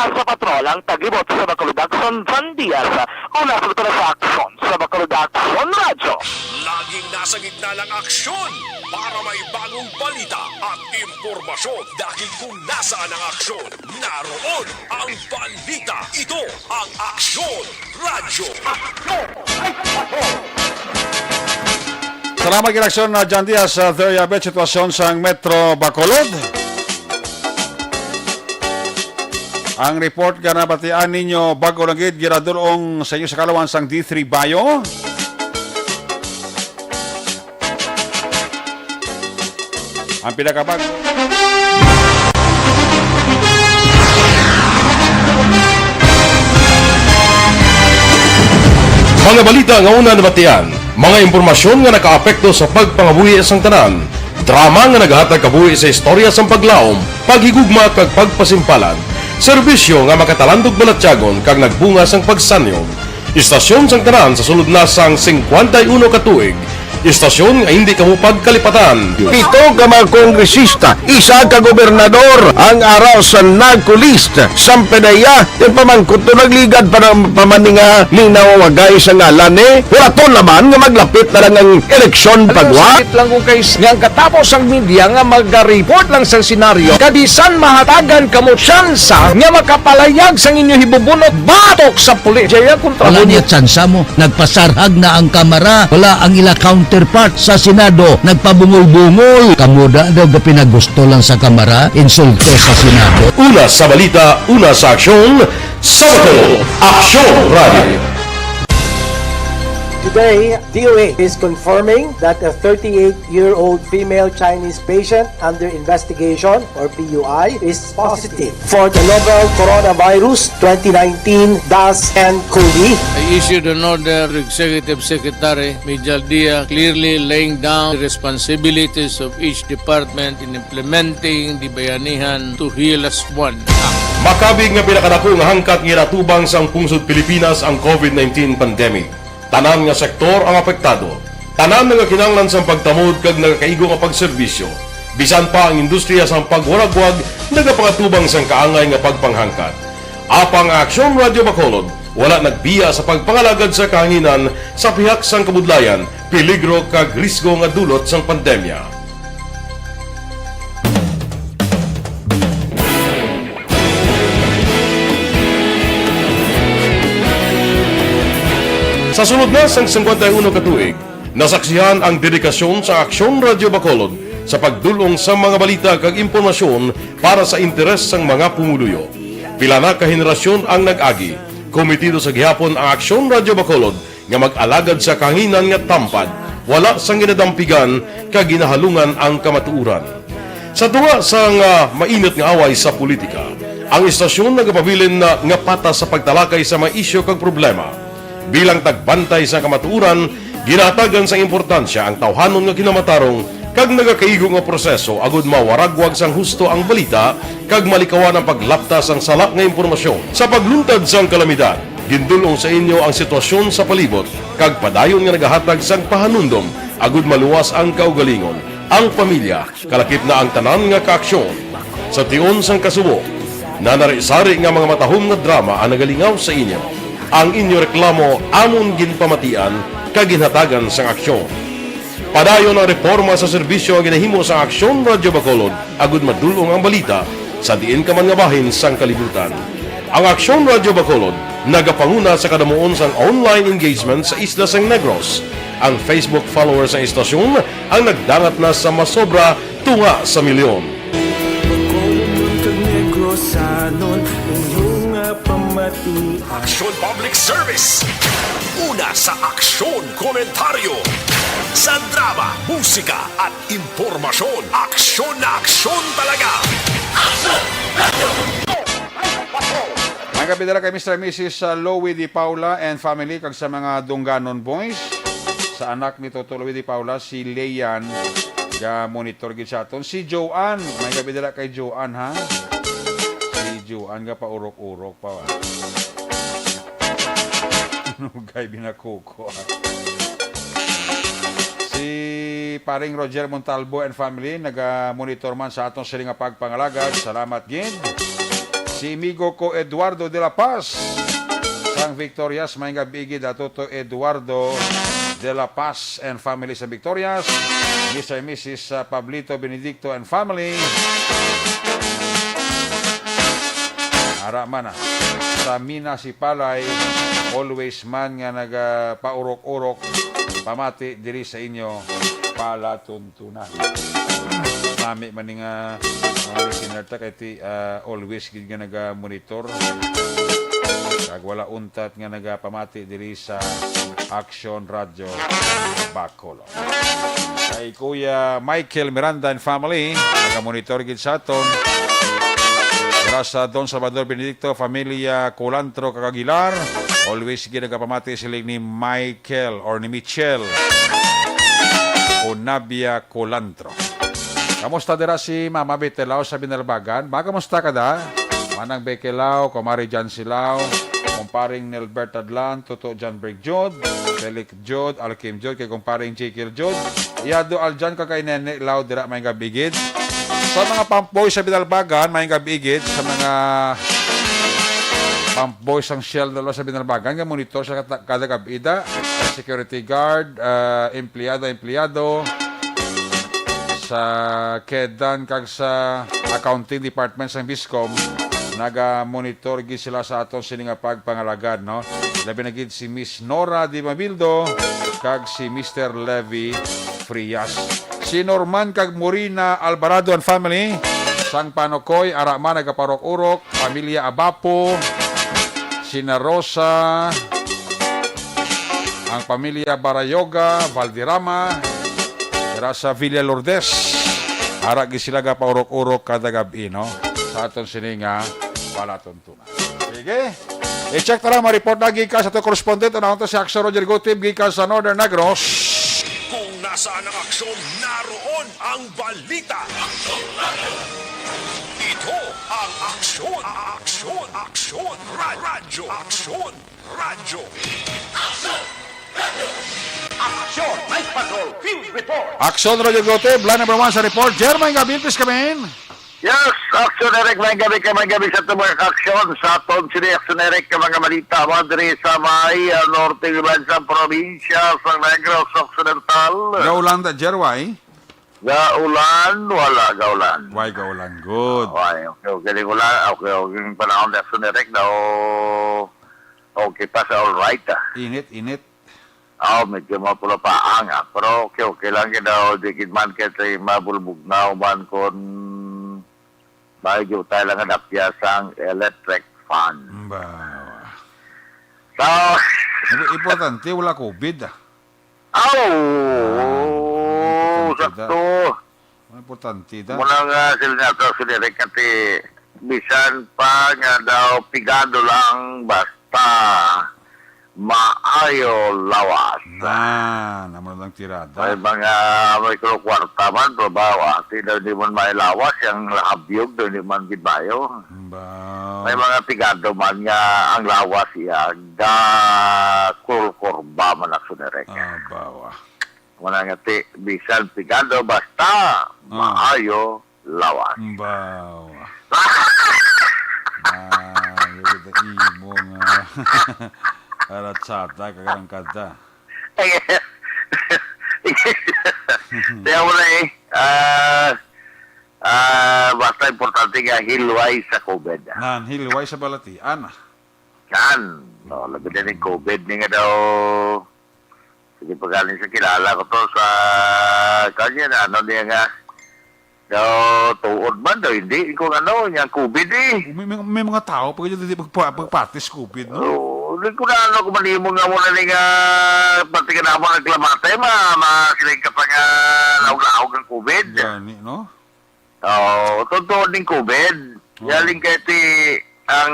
Sa patrol ang taglibot sa Bacolod Action Van Diaz una sa sa aksyon sa Bacolod Action Radyo. Laging nasa gitna ng aksyon para may bagong balita at impormasyon dahil kung nasaan ang aksyon, naroon ang balita. Ito ang Aksyon Radio. Sa Salamat ginaksyon na John Diaz sa Theriabet sitwasyon sa Metro Bacolod. Ang report ka na batian ninyo bago lang gid giradulong sa inyo sa kalawan sang D3 Bayo. Ang pinakabag. Mga balita nga una nabatian, mga impormasyon nga nakaapekto sa pagpangabuhi sang tanan, drama nga naghatag kabuhi sa istorya sang paglaom, paghigugma kag pagpasimpalan, serbisyo nga makatalandog balatyagon kag nagbunga sang pagsanyog, istasyon sang tanan sa sulod na sang 51 ka tuig, istasyon nga hindi kamo pagkalipatan. Pito ka mga kongresista, isa ka gobernador, ang araw sa nagkulist, sampedaya, yung pamangkot to nagligad para pamaninga linaw wagay sa ngalan wala to naman nga maglapit na lang ang eleksyon pagwa. Sakit lang kung kayo nga katapos ang media nga mag-report lang sa senaryo, kadisan mahatagan kamo tsansa nga makapalayag sa inyo hibubunot batok sa pulis. Jaya kontra wala niya tsansa mo, nagpasarhag na ang kamara, wala ang ila counterpart sa Senado, nagpabungol-bungol. Kamuda daw pinagusto lang sa kamara, insulto sa Senado. Una sa balita, una sa aksyon, Sabado, Aksyon Radio. Today, DOA is confirming that a 38-year-old female Chinese patient under investigation, or PUI, is positive for the novel coronavirus 2019-nCoV. I issued an order to Executive Secretary Mijal Dia clearly laying down the responsibilities of each department in implementing the Bayanihan to Heal as One Act. Makabig nga pinakadako nga hangkat nga natubang sang pungsod Pilipinas ang COVID-19 pandemic. Tanan nga sektor ang apektado. Tanan nga kinahanglan sang pagtamod kag nagakaigo nga pagserbisyo. Bisan pa ang industriya sang pagwaragwag nagapangatubang sang kaangay nga pagpanghangkat. Apang Aksyon Radio Bacolod wala nagbiya sa pagpangalagad sa kahanginan sa pihak sang kabudlayan, peligro kag risgo nga dulot sang pandemya. Sa sunod na sang 51 katuig, nasaksihan ang dedikasyon sa Aksyon Radio Bacolod sa pagdulong sa mga balita kag impormasyon para sa interes sang mga pumuluyo. Pila na ka henerasyon ang nag-agi, komitido sa gihapon ang Aksyon Radio Bacolod nga mag-alagad sa kahanginan nga tampad, wala sang ginadampigan kag ginahalungan ang kamatuuran. Sa tunga sang mainit nga away sa politika, ang istasyon nagapabilin na nga patas sa pagtalakay sa mga isyu kag problema. Bilang tagbantay sa kamatuuran, ginatagan sa importansya ang tawhanon nga kinamatarong kag nagakaigo nga proseso agud mawaragwag sang husto ang balita kag malikawan ang paglaptas ang salak nga impormasyon. Sa pagluntad sang kalamidad, gindulong sa inyo ang sitwasyon sa palibot kag padayon nga nagahatag sang pahanundom agud maluwas ang kaugalingon. Ang pamilya, kalakip na ang tanan nga kaaksyon. Sa tion sang kasubo, nanari-sari nga mga matahom nga drama ang nagalingaw sa inyo. Ang inyo reklamo amon ginpamatian kag ginhatagan sang aksyon. Padayon ang reforma sa serbisyo ang ginahimo sa Aksyon Radio Bacolod agud madulong ang balita sa diin ka man nga bahin sang kalibutan. Ang Aksyon Radio Bacolod nagapanguna sa kadamuon sang online engagement sa Isla Sang Negros. Ang Facebook followers sa istasyon ang nagdangat na sa masobra tunga sa milyon. Aksyon Public Service. Una sa aksyon komentaryo. Sa drama, musika at impormasyon. Aksyon na aksyon talaga. Mga kapidala kay Mr. and Mrs. Louie Di Paula and family kag sa mga Dungganon boys. Sa anak ni Toto Louie Di Paula, si Leian, ga monitor gid sa aton. Si Joanne, mga kapidala kay Joanne ha. Joan nga paurok-urok pa. Nugay binakuko. Si paring Roger Montalvo and family naga-monitor man sa atong siling nga pagpangalagad. Salamat gid. Si amigo ko Eduardo de la Paz sang Victorias, may nga bigi datoto Eduardo de la Paz and family sa Victorias. Mr. and Mrs. Pablito Benedicto and family. Ara man na. Sa Mina si Palay, always man nga nagapaurok-urok, pamati diri sa inyo palatuntunan. Mami man nga mga listener ta kay always gid nga naga-monitor. Kag wala untat nga nagapamati diri sa Action Radio Bacolod. Kay Kuya Michael Miranda and family, naga-monitor gid sa aton. Para sa Don Salvador Benedicto, Familia Colantro Kakagilar, always gid nagapamati sila ni Michael or ni Michelle o Nabia Colantro. Kamusta dira si Mama Betelao sa Binalbagan? Kamusta ka da? Manang Bekelao, Kumari Jan Silao, kumparing Nelbert Adlan, Toto John Berg Jod, Felix Jod, Alkim Jod, kay kumparing Jekyll Jod. Iyado Aljan ka kay Nene Lao dira may gabigid. Sa mga pump boys sa Binalbagan, may gabigid. Sa mga pump boys ang Shell dalo sa Binalbagan, nga monitor sa kada gabida, security guard, empleyado, sa Kedan kag sa accounting department sa Biscom, naga-monitor gid sila sa aton sini nga pagpangalagad, no? Labi na gid si Miss Nora Di Mabildo kag si Mr. Levi Frias. Si Norman kag Morina Alvarado and family, sang Panokoy, Arama nagaparok-urok, Pamilya Abapo, Sina Rosa, ang Pamilya Barayoga, Valderrama, sa Villa Lourdes. Ara gi sila ga paurok-urok kada gabi, no? Sa aton sini nga palatuntunan. Sige. I-check tara ma-report na gikas sa ato correspondent na to si Action Roger Gotib gikas sa Northern Negros. Kung nasaan ang aksyon, naroon ang balita. Ito ang aksyon, radyo. Action! Night Patrol! Field Report! Action Roger Gotib, line number 1 sa report. Jermaine Gabil, please come in. Yes, Action Eric, may gabi sa tumang aksyon sa aton sini Action Eric ka mga malita madri sa may norte sa probinsya sa Negros Occidental. Gaulan da Jerway. Gaulan, wala gaulan. Why gaulan? Good. Okay, ulan. Okay, yung panahon na Action Eric daw okay pa sa all right. Init. Medyo mapula pa nga. Pero okay lang yun daw. Dikit man kasi mabulbog na uman kon medyo tayo lang adapya sa electric fan. So, importante, wala COVID. sakto. Importante da. Muna nga sila nato sila rin kasi bisan pa nga daw pigado lang basta maayo lawas. Naman lang tirada. May mga may kwarta man, bawa. Di man may lawas, yung lahabyog, doon di man gibayo. May mga pigado man nga ang lawas iya, da kurkurba man ako nirek. Bawa. Wala nga bisan pigado, basta maayo lawas. Bawa. Imo nga. Aratsata, kagarangkada. Kaya wala basta importante nga hilway sa COVID. Hilway sa balatian. Kan, labi na ng COVID nga daw. Sige pagaling sa kilala ko to sa kanya na niya nga daw tuod man daw, hindi ko yung COVID May mga tao pag hindi pagpatis COVID, no? Hindi ko na kumalimo nga muna nga pati ka na mo naglamate, masilig ka pa nga laog-laog ng COVID. Gani, no? Totoo din COVID. Galing kaya ang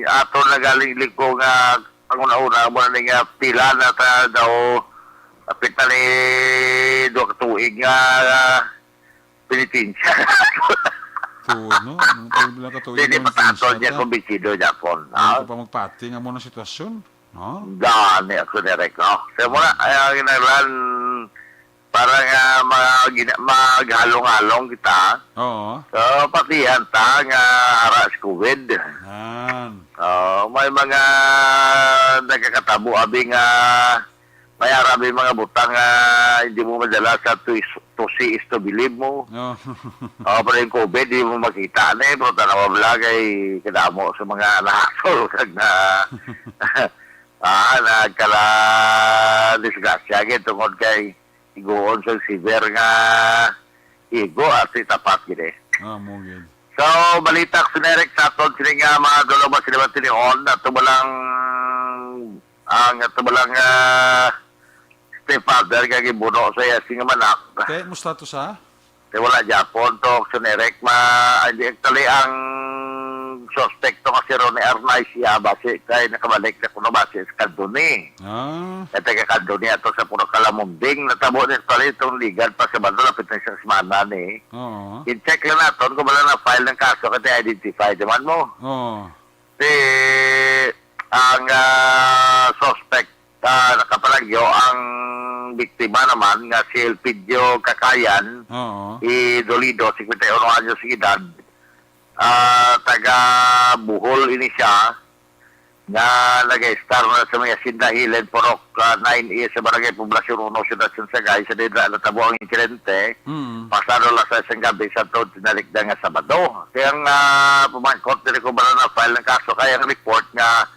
ato na galing liko nga panguna-una mo na nga pila na ta daw kapit na ni doon katuig nga pinitinsya. No? Hindi pa tatol niya kung bisido niya po. Hindi pa magpati nga mo ng sitwasyon, no? Daan ako direct, no? So muna, ginaglan para nga maghalong-halong kita. Oo. So, patihan ta nga aras COVID. May mga nagkakatabo, abi nga may arabi mga butang hindi mo madala sa to see is to believe mo. Pero yung COVID, hindi mo makita na pero tanawa blagay kadamo sa mga nasol kag na nagkala disgrasya tungkol kay iguon sa silver nga igo at itapat gini. Mo gid. So, balitak sinerek sa aton sini nga mga dalawa sila tinihon at tumalang stepfather kag ibuno sa iya sing manak. Okay, musta to sa? Kaya wala Japon to sinerek hindi actually ang suspect to kasi ron ni Arnay siya base kay nakabalik na kuno base sa Kalduni. Ito kay Kalduni ato sa puro kalamumbing natabo ni pala itong ligan pa sa bando lapit na siyang semana ni. In-check lang natin kung wala na file ng kaso kasi identify naman mo. Ang suspect nakapalagyo ang biktima naman nga si Elpidio Kakayan Dolido, 51 anyos ng edad, taga Bohol ini siya nga nag-star na sa mga Sindahilen Porok 9E sa Barangay Poblasyon 1 Ciudad Sansagay sa Didra natabo ang insidente pasado lang sa isang gabi sa taon tinalikda nga Sabado kaya nga pumangkot nila ko ba na file ng kaso kaya ang report nga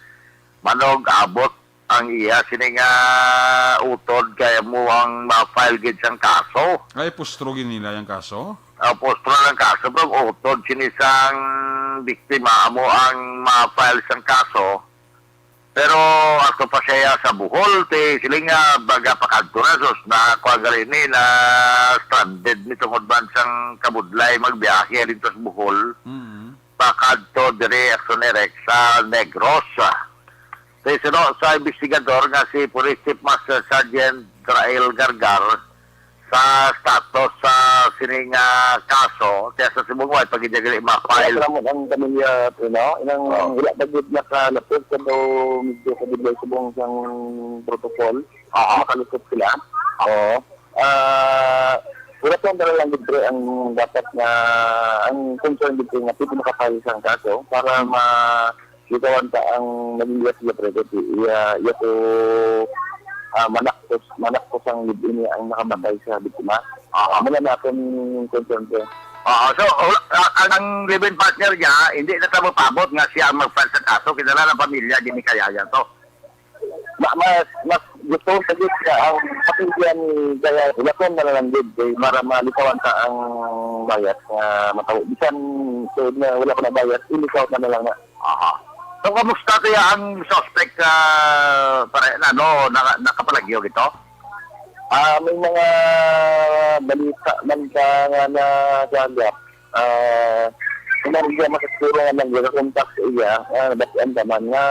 manog abot ang iya sini nga utod kaya mo ang ma-file gid siyang kaso. Ay pustrogin nila yung kaso? Postro ng kaso bro, utod sinisang biktima mo ang ma-file siyang kaso. Pero ako pa siya sa Bohol, sila nga baga pakadto na sos na kwagarini na stranded nitong bansang kabudlay magbiyahe dito sa Bohol. Pakadto dire Axonerek sa Negros. Sa investigador nga si Police Chief Master Sergeant Rael Gargar sa status sa sining kaso kaya sa Sibugway pag i-degree ma-file. Ang pamilya, inang wala bagit na kalapot kado medyo kabigay sa buong isang protocol. Makalusot sila. Wala po ang lang dito ang dapat na ang concern dito nga pwede makafile isang kaso para ikawan ka ang nagiging siya president. Iya ko manakos ang libin niya ang nakamatay sa biktima. Mula natin yung concern ko. So, ang living partner niya, hindi na tamo pabot nga siya ang mag-file sa kaso. Kinala ng pamilya, di ni kayaya to. Mas gusto ko sagit ka ang kapilya ni Gaya. Wala ko na lang dito para malikawan ka ang bayat na matawag. Bisan so, na wala ko na bayat, ilikaw na lang na. So, kamusta kaya ang suspect nakapalagyo ito? May mga balita nga na gagap. Kung siya makasuro nga lang kontak sa iya, basian naman nga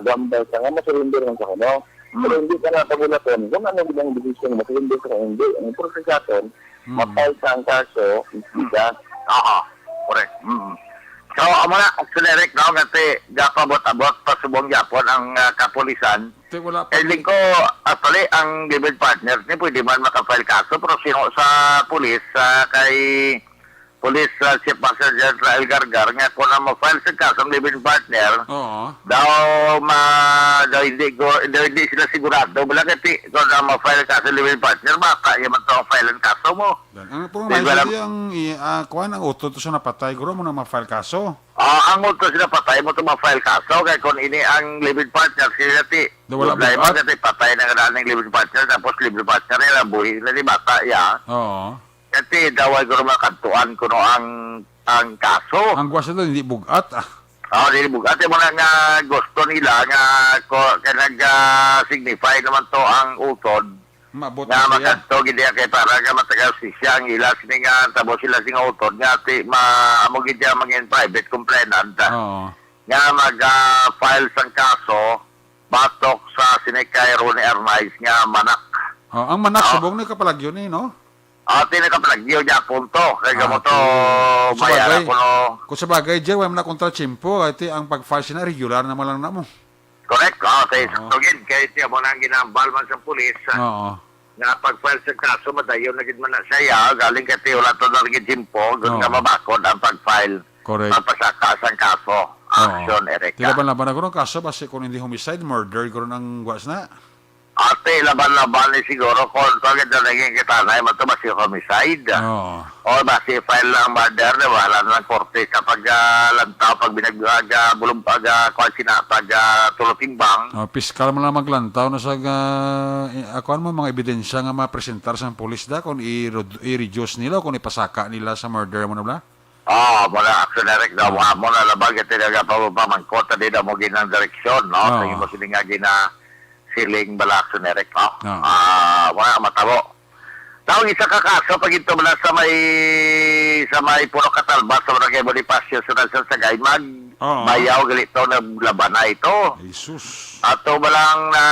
gambay ka nga masurinder ng sa kano. Pero hindi ka nakabulaton. Kung ano bilang decision, masurinder ka hindi. Ang prosesaton, mapay sa ang kaso, hindi ka. Correct. So, amo na, Axonerek, no, kasi gapabot-abot pa subong Japon ang kapulisan. Ending ko, actually, ang living partner niya pwede man makafile kaso, pero sino sa pulis, kay Police Chief Master Sergeant Rael Gargar, nga kung na ma-file sa kaso ang living partner, daw hindi sila sigurado. Wala kasi kung na ma-file sa kaso ang living partner, baka yaman ito ang file ang kaso mo. Ang problema yung kuhan ang uto to siya napatay, guro mo na ma-file kaso? Ang uto sila patay mo ito ma-file kaso, kaya kung ini ang living partner, sila ti, wala patay na nga ng living partner, tapos living partner nila, buhi nila ni bata, kasi daway ko naman kantuan ko no ang kaso. Ang gwasa doon, hindi bugat hindi bugat. Yung mga nga gusto nila nga nag-signify naman to ang utod. Mabot nga makanto, hindi kay para nga matagal siya ang ilas nga tabo sila sing utod nga amog hindi mangin private complainant. Nga mag-file sang kaso batok sa sinikay Ronnie Arnaiz nga manak. Ang manak subong ni kapalagyo ni, no? Tinakapalagyo niya punto. Kaya mo to mayara ko no. Kung sa bagay, Jer, wala mo na kontra chimpo. Ito ang pag-file na regular naman lang na mo. Correct. Kaya saktogin. Kaya ito mo nang ginambal man sa pulis. Nga pag-file sa kaso, madayon na man na siya. Galing kaya wala to na rin chimpo. Doon nga mabakod ang pag-file. Correct. Pagpasakas ang kaso. Action, Erika. Tila ba na ba na kaso? Basi kung hindi homicide, murder, gano'n ang guwas na. Ate, laban-laban ni siguro kung pagod na naging kitanay, matubas yung homicide. Oo. O basi file ng murder, di ba? Alam ng korte kapag lantaw, pag binagbaga, bulong pag pag tulutimbang. Piskal mo lang maglantaw na sa akuan mo mga ebidensya nga mapresentar sa pulis da kung i-reduce nila o kung ipasaka nila sa murder mo na bla? Mula action direct daw. Mo na labag at tinaga pamangkota din na mo ginang direksyon, no? Sa mo siling nga siling bala action direct, no? Mga matabo. Tawag isa ka kaso pag ito mula sa may Puro Katalba sa Barangay Bonifacio sunod sa Sagay bayaw galito na laban na ito. Jesus. Ato balang na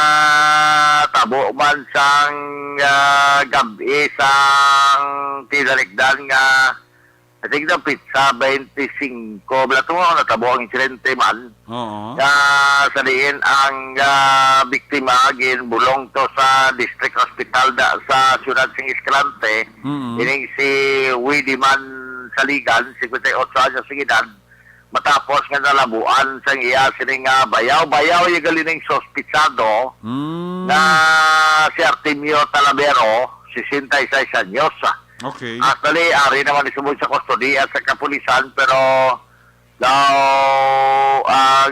tabo man sang gabi sang tinalikdan nga I think na pizza 25 bala ito nga natabo ang insidente man. Sa diin ang biktima ginbulong to sa district hospital sa Ciudad Sing Escalante. Ining si Widiman Saligan 58 anyos ng edad matapos nga nalabuan sa iya sining bayaw yung galining sospitsado na si Artemio Talavero 66 anyos. Okay. Actually, ari naman isubod sa custody at sa kapulisan pero daw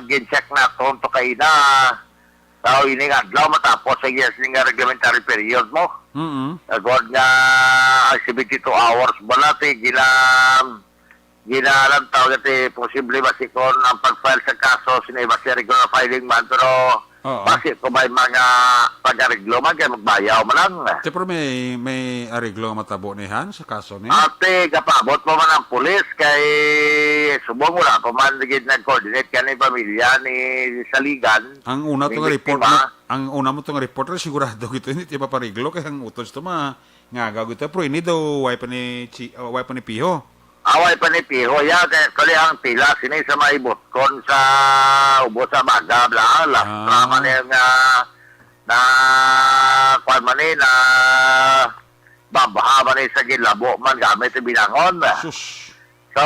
gin-check na to kay na daw ini nga adlaw matapos sa yes nga reglementary period mo. Agod nga 72 hours balate ginalang tawag iti posible basikon ang pag-file sa kaso sinaiba siya regular filing man pero basik ko may mga pag-ariglo man kaya magbayaw man lang. Pero may ariglo matabo ni Han sa kaso ni? Ate, kapabot mo man ang pulis kay subong wala pa man nag-coordinate ka ni pamilya ni Saligan. Ang una mo itong report sigurado gito hindi tiba pariglo kaya ang utos ito nga gagawin ito pero ini daw way pa ni Piho. Away pa ni Piho, kali ang pila, sinay sa maibotkon sa ubo sa baga, bla, drama niya na kwan man na babaha man sa gilabo man gamit yung binangon. So,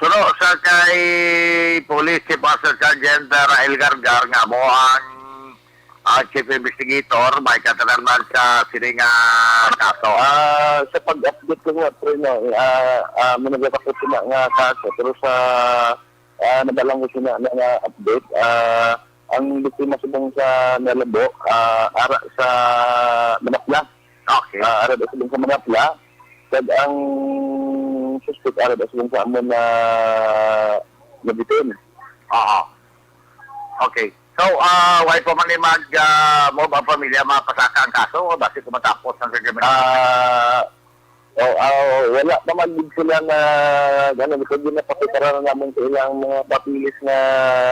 suno sa kay Police Chief Master Sergeant Rael Gargar nga mo ang Chief Investigator, may katalan man sa sining kaso. Sa pag-update ko nga, pre, managapakot ko nga kaso, pero sa nadalang ko siya na update, ang biktima subong sa Nalabo, ara sa Manapla. Okay. Ara da subong sa Manapla. Kag ang suspect ara da subong sa amon na nabitin. Okay. So, why po man mo ba pamilya mapasaka ang kaso o basi kung matapos ang reglementary? Wala naman din sila na gano'n, kasi din napakitara na namin sa ilang mga papilis na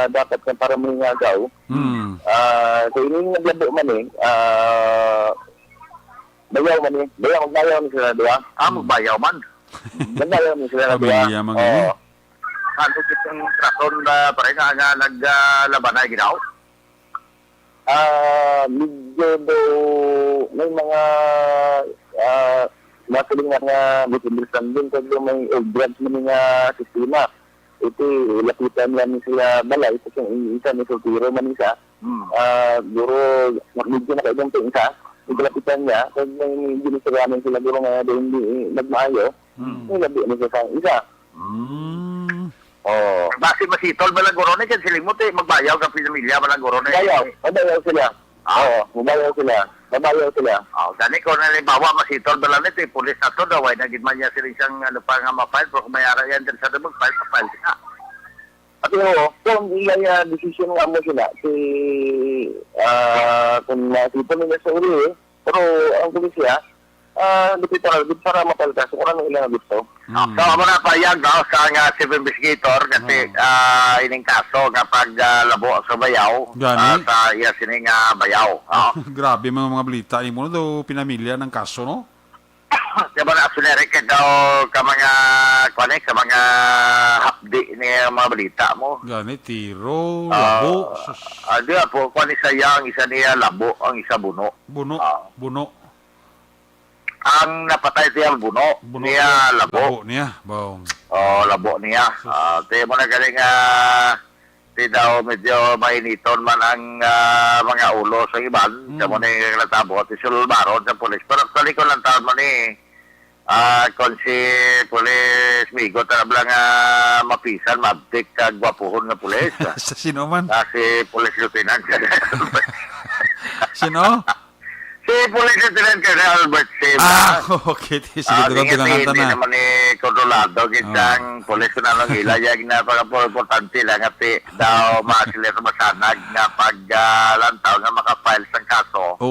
dapat na para may ngagaw. So, yun yung naglabo man magbayaw man sila doon. Magbayaw man? Magbayaw man sila doon. Pamilya man ganyan. Ano kitang traton na parang nga naglaban na ginaw? Medyo may mga matuling nga misunderstanding kasi may drugs mo nga sistema. Ito, lapitan lang sila balay. Ito yung isa, may sultiro man isa. Guro, medyo na kaibang ito isa. Lapitan niya. Kasi may ginisiramin sila guro nga doon hindi nagmaayo. May labi na sa isa. Basi masitol ba lang gorone kan silimot magbayaw ka pamilya ba lang gorone? Mabayaw sila. Mabayaw sila. Dani ko na limbawa masitol ba lang ito, pulis na to daw, ay nagid man niya siyang ano pa nga ma-file, pero kung may ara yan din sa damag, file siya. At kung ilang decision nga mo sila, kung nasipon nila sa uri, pero ang pulisya, para mapalta. So, kung anong ilang gusto. So, ako na payag sa nga Chief Investigator kasi ining kaso nga paglabo sa bayaw sa iya sining bayaw. Grabe mga balita. Imo na daw pinamilya ng kaso, no? Kaya ba na asunere ka daw ka mga hapdi ni mga balita mo? Gani, tiro, labo. Di po, kung isa yang, isa niya labo, ang isa buno. Buno. Ang napatay siya buno niya labo. Labo niya. Labo niya. Tayo mo na galing Di daw medyo mainiton man ang mga ulo sa iban. Kamo ni nagtabot, isulbaron sa pulis. Pero actually ko lang taon man kung si pulis Migo tarablang mapisan, mabtik kag gwapuhon nga pulis. Sa sino man? Si pulis lieutenant. Sino? Si Police Lieutenant Colonel Albert Sim. Okay. Sige, doon tinangatan Hindi na. naman kontrolado. Gitsang police ko na lang ilayag na pagka-importante lang at daw masilir masanag na paglantaw nga makapile sa kaso.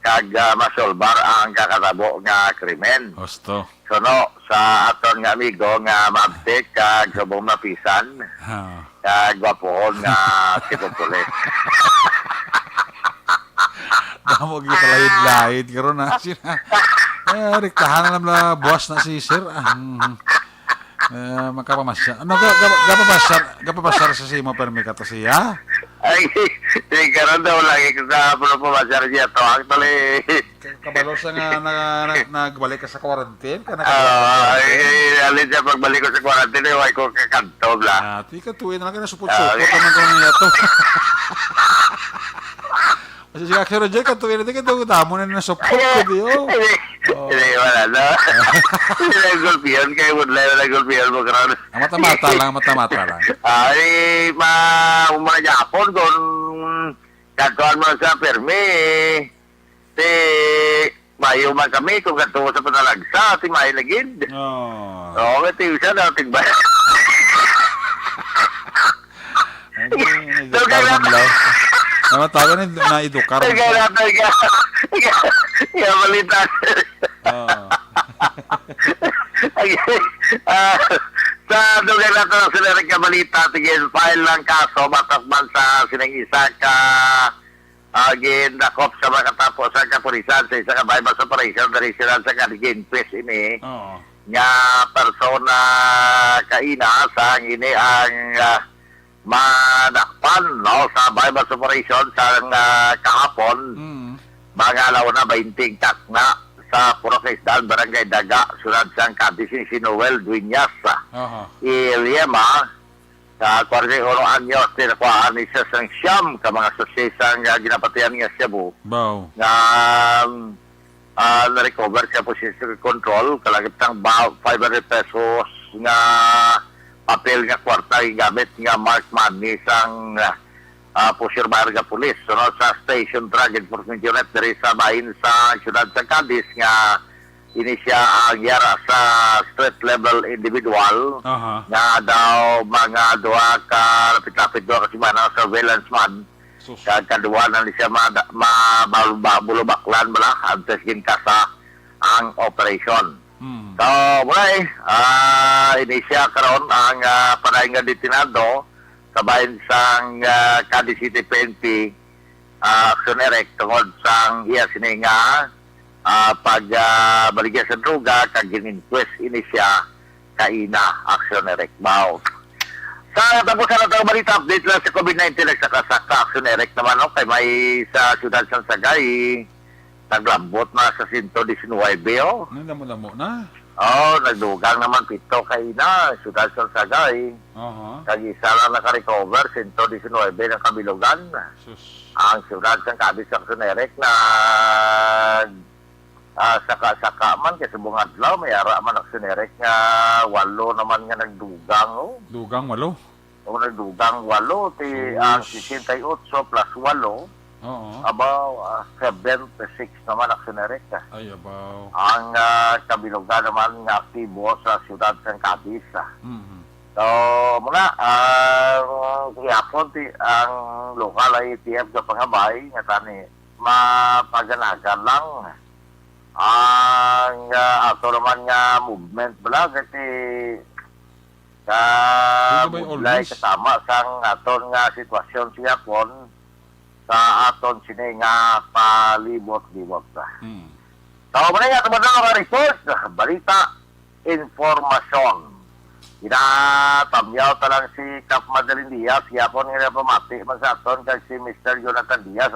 Kag masolbar ang kakatabo nga krimen. Gusto. So no, sa aton nga amigo nga mabtik kag subong mapisan. Kag gwapohon nga sipong police. Damo kita lahid-lahid karon na sina. Rektahan na lang boss na si sir. Makapamasya. Ano gapapasar sa simo permi ka to siya? Ay, karon daw lagi ko sa pumamasar siya to. Actually, kabalo sa nga nagbalik ka sa quarantine ka alin siya pagbalik ko sa quarantine, ay ko kakanto bla. Ti ka tuwi na lang ka supot-supot naman ko niya to. Kasi siya kero dyan, katuwin natin ka damo na nasupot ko diyo. Hindi, wala na. Hindi na gulpiyan, kaya wala na gulpiyan mo karoon. Mata-mata lang. Ay, umana Japon kung katuan mo sa permi. Mayo man kami kung katuwa sa panalagsa, may lagid. Oo, ito siya na, tigba. Namatawa na edukar. Kaya balita. Sa dugan na ito, sila rin kabalita, tigil file ng kaso, batas man sa sinang-isa ka ginakop sa mga katapos sa kapulisan sa isa ka bypass operation, dari sila sa kaligin-pes ini, nga persona kaina sa ini ang madakpan no sa bypass operation sa kahapon mga alaw na 20 takna sa Purokisdan, Barangay Daga, sunod sang Kadisin si Noel Dueñas Iliema sa 41 anyos tinakuhaan ni siya sang siyam ka mga sosisang ginapatihan nga Cebu nga na-recover siya po siya control kalagitang 500 pesos nga papel nga kwarta gamit nga mark money sang pusher barga police. Sunod sa station drug enforcement unit dari sa bahin sa siyudad sa Cadiz nga ini siya ang yara sa street level individual nga daw mga duha ka lapit-lapit duha ka simana surveillance man kaduwa na siya mabulubaklan bala antes ginkasa ang operation. So, mulai, inisya karon ang panay nga detinado sa bahin sang Cadiz City PNP Action Erect tungod sang iya sininga pagbaligya sa droga kag gininquest inisya kaina Action Erect Bao. Sa tapos na itong balita update lang sa COVID-19 nagsakasaka Action Erect naman kay may sa siyudad sang Sagay naglambot na sa 119 Nandamo-damo na. Nagdugang naman pito kay na siyudad sa Sagay. Kag-isa lang naka-recover 119 ng kabilugan. Ang siyudad sa Cadiz Action Erect na saka-saka man kasi bunga adlaw may ara man Action Erect nga 8 naman nga nagdugang. Dugang 8? Nagdugang 8 ang 68 plus 8. About 76 naman Action Erect. Ay, abaw. Ang kabilugan naman nga aktibo sa siyudad ng Cadiz. So, muna, kiyapon ang lokal IATF sa pangabay nga tani mapaganagan lang ang ato naman nga movement bala kasi bulay kasama sang aton nga sitwasyon siya pon sa aton sini nga palibot-libot. So, muna nga ito mga report, balita, informasyon. Ginatamyaw talang si Cap Madeline Diaz, yapon nga pamati man sa aton kay si Mr. Jonathan Diaz.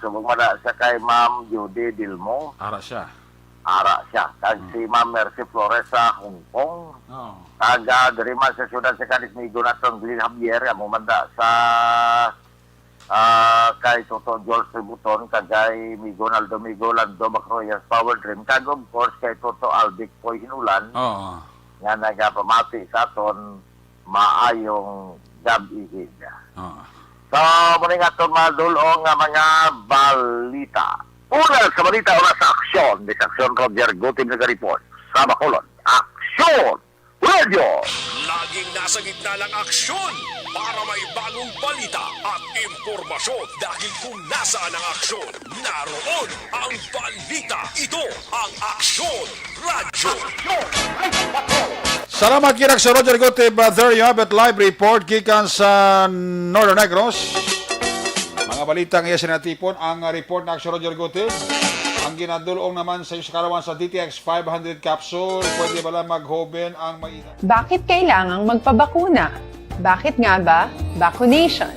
Subong mada siya kay Ma'am Judy Dilmo. Ara siya. ara siya. Kag si Ma'am Mercy Flores sa Hong Kong. Kag diri man sa siyudad sa Canismigo naton Glen Javier amo manda sa kay Toto George Tributon, kagay Migo Naldo Migo Lando Macroyas Power Dream, kag of course kay Toto Albic Poy Hinulan nga nagapamati sa aton maayong gabi niya. So, muna nga ito madulong nga mga balita. Una sa balita, una sa aksyon. This aksyon Roger Gutim nag-report sa Bacolod. Aksyon! Radio! Laging nasa gitna ng aksyon para may bagong balita at impormasyon. Dahil kung nasaan ang aksyon, naroon ang balita. Ito ang Aksyon Radio. Salamat kinak sa Roger Gotib. There you have it, live report gikan sa Northern Negros. Mga balitang iya sinatipon ang report na Aksyon Roger Gotib. Ang ginadulong naman sa karawan sa DTX 500 capsule, pwede ba lang maghoben ang mainit? Bakit kailangang magpabakuna? Bakit nga ba? Vaccination.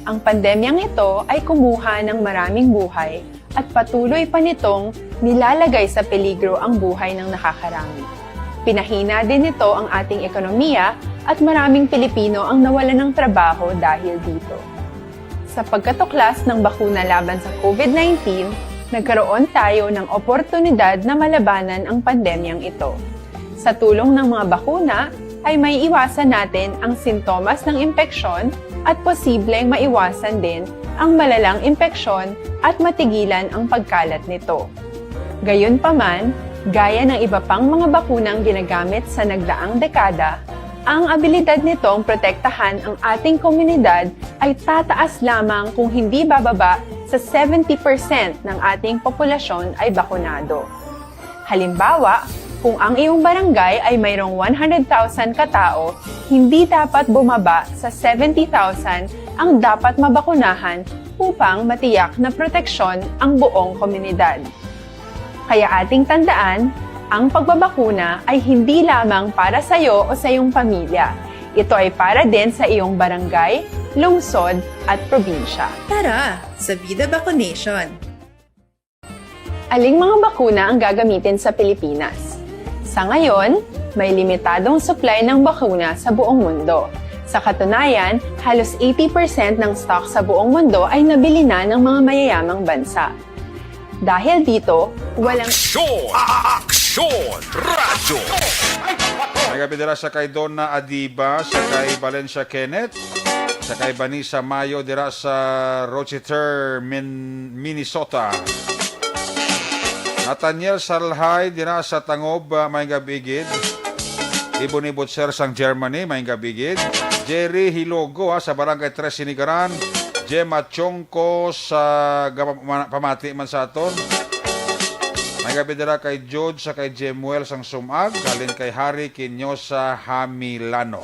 Ang pandemyang ito ay kumuha ng maraming buhay at patuloy pa nitong nilalagay sa peligro ang buhay ng nakakarami. Pinahina din nito ang ating ekonomiya at maraming Pilipino ang nawalan ng trabaho dahil dito. Sa pagkatuklas ng bakuna laban sa COVID-19, nagkaroon tayo ng oportunidad na malabanan ang pandemyang ito. Sa tulong ng mga bakuna, ay may iwasan natin ang sintomas ng impeksyon at posibleng maiwasan din ang malalang impeksyon at matigilan ang pagkalat nito. Gayunpaman, gaya ng iba pang mga bakunang ginagamit sa nagdaang dekada, ang abilidad nitong protektahan ang ating komunidad ay tataas lamang kung hindi bababa sa 70% ng ating populasyon ay bakunado. Halimbawa, kung ang iyong barangay ay mayroong 100,000 katao, hindi dapat bumaba sa 70,000 ang dapat mabakunahan upang matiyak na proteksyon ang buong komunidad. Kaya ating tandaan, ang pagbabakuna ay hindi lamang para sa iyo o sa iyong pamilya. Ito ay para din sa iyong barangay, lungsod at probinsya. Tara, sa Vida Vaccination! Aling mga bakuna ang gagamitin sa Pilipinas? Sa ngayon, may limitadong supply ng bakuna sa buong mundo. Sa katunayan, halos 80% ng stock sa buong mundo ay nabili na ng mga mayayamang bansa. Dahil dito, walang... Aksyon Radio! Nagabidira sa kay Donna Adiba, sa kay Valencia Kenneth, sa kay Vanessa Mayo, dira sa Rochester, Minnesota. Nathaniel Saralhay, dira sa Tangob, may gabigid. Ibon-ibot sir sang Germany, may gabigid. Jerry Hilogo, sa Barangay 3 Sinigaran. Gemma Chongko sa pamati man sa aton. May gabidira kay George sa kay Jemuel sang Sumag, kalin kay Harry Quinyo sa Hamilano.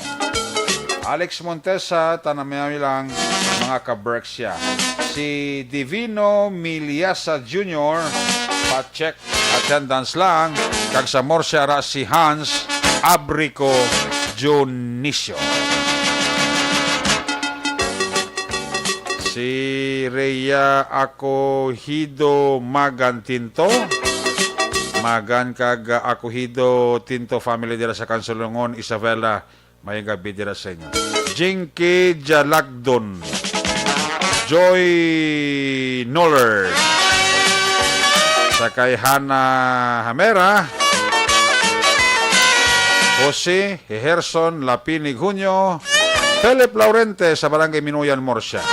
Alex Montesa, tanamay lang mga kaberksya. Si Divino Miliasa Jr., pa-check attendance lang. Kag sa Morsiara si Hans Abrico Junicio. Si Rhea Acohido Magantinto, Magan kag Acohido Tinto family dira sa Kansulungon, Isabela, may gabi dira sa inyo. Jinky Jalagdon, Joy Noller, sa kay Hana Hamera, Jose Herson Lapinig Junio, Philip Laurente sa Barangay Minuyan, Morsia.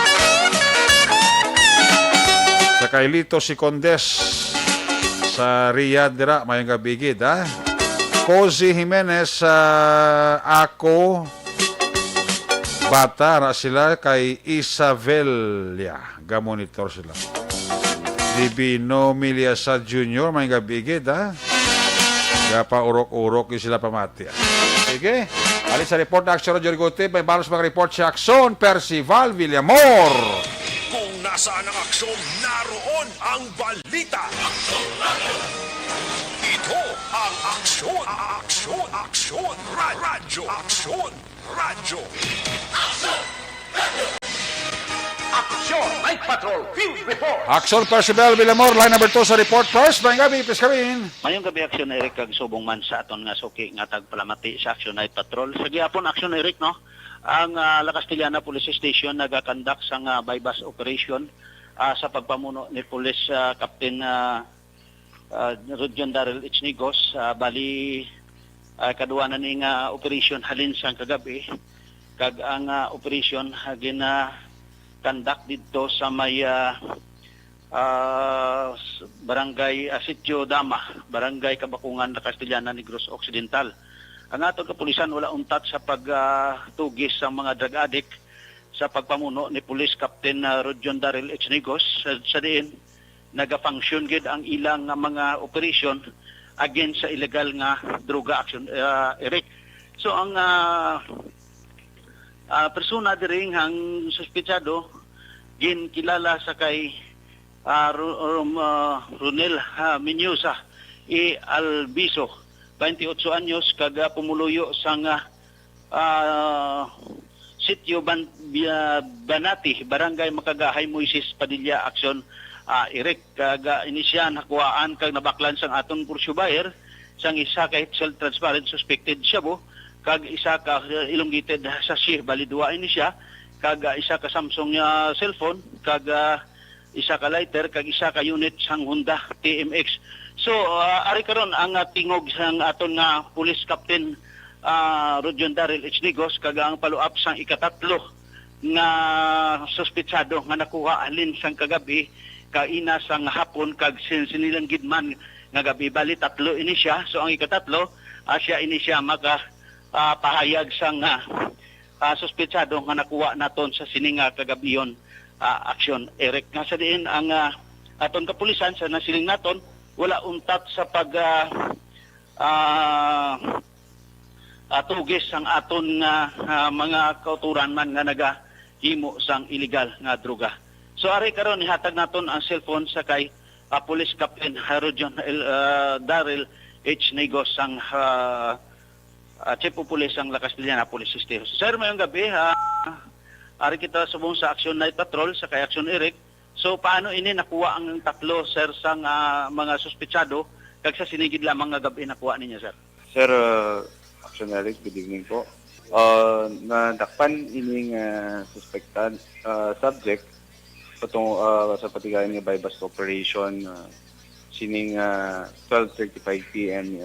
Sa kay Lito si Condes sa Riyadh dira, may gabigid ha. Cozy Jimenez sa Ako Bata ra sila kay Isabelia, gamonitor sila. Divino Miliasa Jr., may gabigid ha. Gapa urok-urok yung sila pamati. Sige, alis sa report na Aksyon Roger Gotib, may balos mga report si Akson Percival Villamor. Kung nasaan ang aksyon, naroon ang balita. Ito ang Aksyon Radio. Aksyon Night Patrol Field Report. Action Percival Villamor, line number 2 sa report first. Mayang gabi, please kamin. Mayong gabi, Aksyon Eric, kag subong man sa aton nga suki nga tagpalamati sa Action Night Patrol. Sa gihapon, Aksyon Eric, no? Ang La Castellana Police Station nagakandak sa bypass operation sa pagpamuno ni Police Captain Rodjon Daryl Ichnigos. Bali, kaduwa na ning operation halin sa kagabi. Kag ang operation gina-conduct dito sa may barangay Sitio Dama, barangay Kabakungan, La Castellana, Negros Occidental. Ang atong kapulisan wala untat sa pagtugis sa mga drug addict sa pagpamuno ni Police Captain Rodjon Daryl Ichnigos. Sa diin, naga-function gid ang ilang mga operation against sa illegal nga droga, Action Eric. So ang persona diri ang suspetsado ginkilala sa kay Ronel Menyosa Albiso, 28 anyos, kaga pumuluyo sa Sitio Banati, Barangay Makagahay, Moises Padilla, Action Eric. Kaga inisya nakuhaan kag nabaklan sang aton Pursubayer sang isa ka self-transparent suspected siya bo, kag isa ka elongated sachet, bali duwa ini siya, kag isa ka Samsung cellphone, kag isa ka lighter, kag isa ka unit sang Honda TMX. So ari karon ang tingog sang aton nga Police Captain Rodjon Daryl Ichnigos, kag ang follow-up sang ikatatlo nga suspetsado nga nakuha alin sang kagabi kaina sang hapon, kag sinilang gidman nga gabi, bali tatlo ini siya. So ang ikatatlo siya ini siya pahayag sang suspetsado nga nakuha naton sa sininga kagabiyon, Action Eric. Nga sa diin ang aton kapulisan sa nasiling naton wala untat sa pag tugis ang aton mga kauturan man nga nagahimo sang illegal nga droga. So ari karon ihatag naton ang cellphone sa kay Police Captain Rodjon Daryl Ichnigos sang Chief of Police ang La Castellana Police Station. Sir, mayong gabi, ari kita subong sa Action Night Patrol sa kay Action Eric. So paano ini nakuha ang tatlo, sir, sang mga suspetsado kag sa sinigid lamang nga gabi nakuha ninyo, sir? Sir, Action Eric, good evening po. Nadakpan ining suspected subject patong sa patigayan ni bypass operation sining 12:35 PM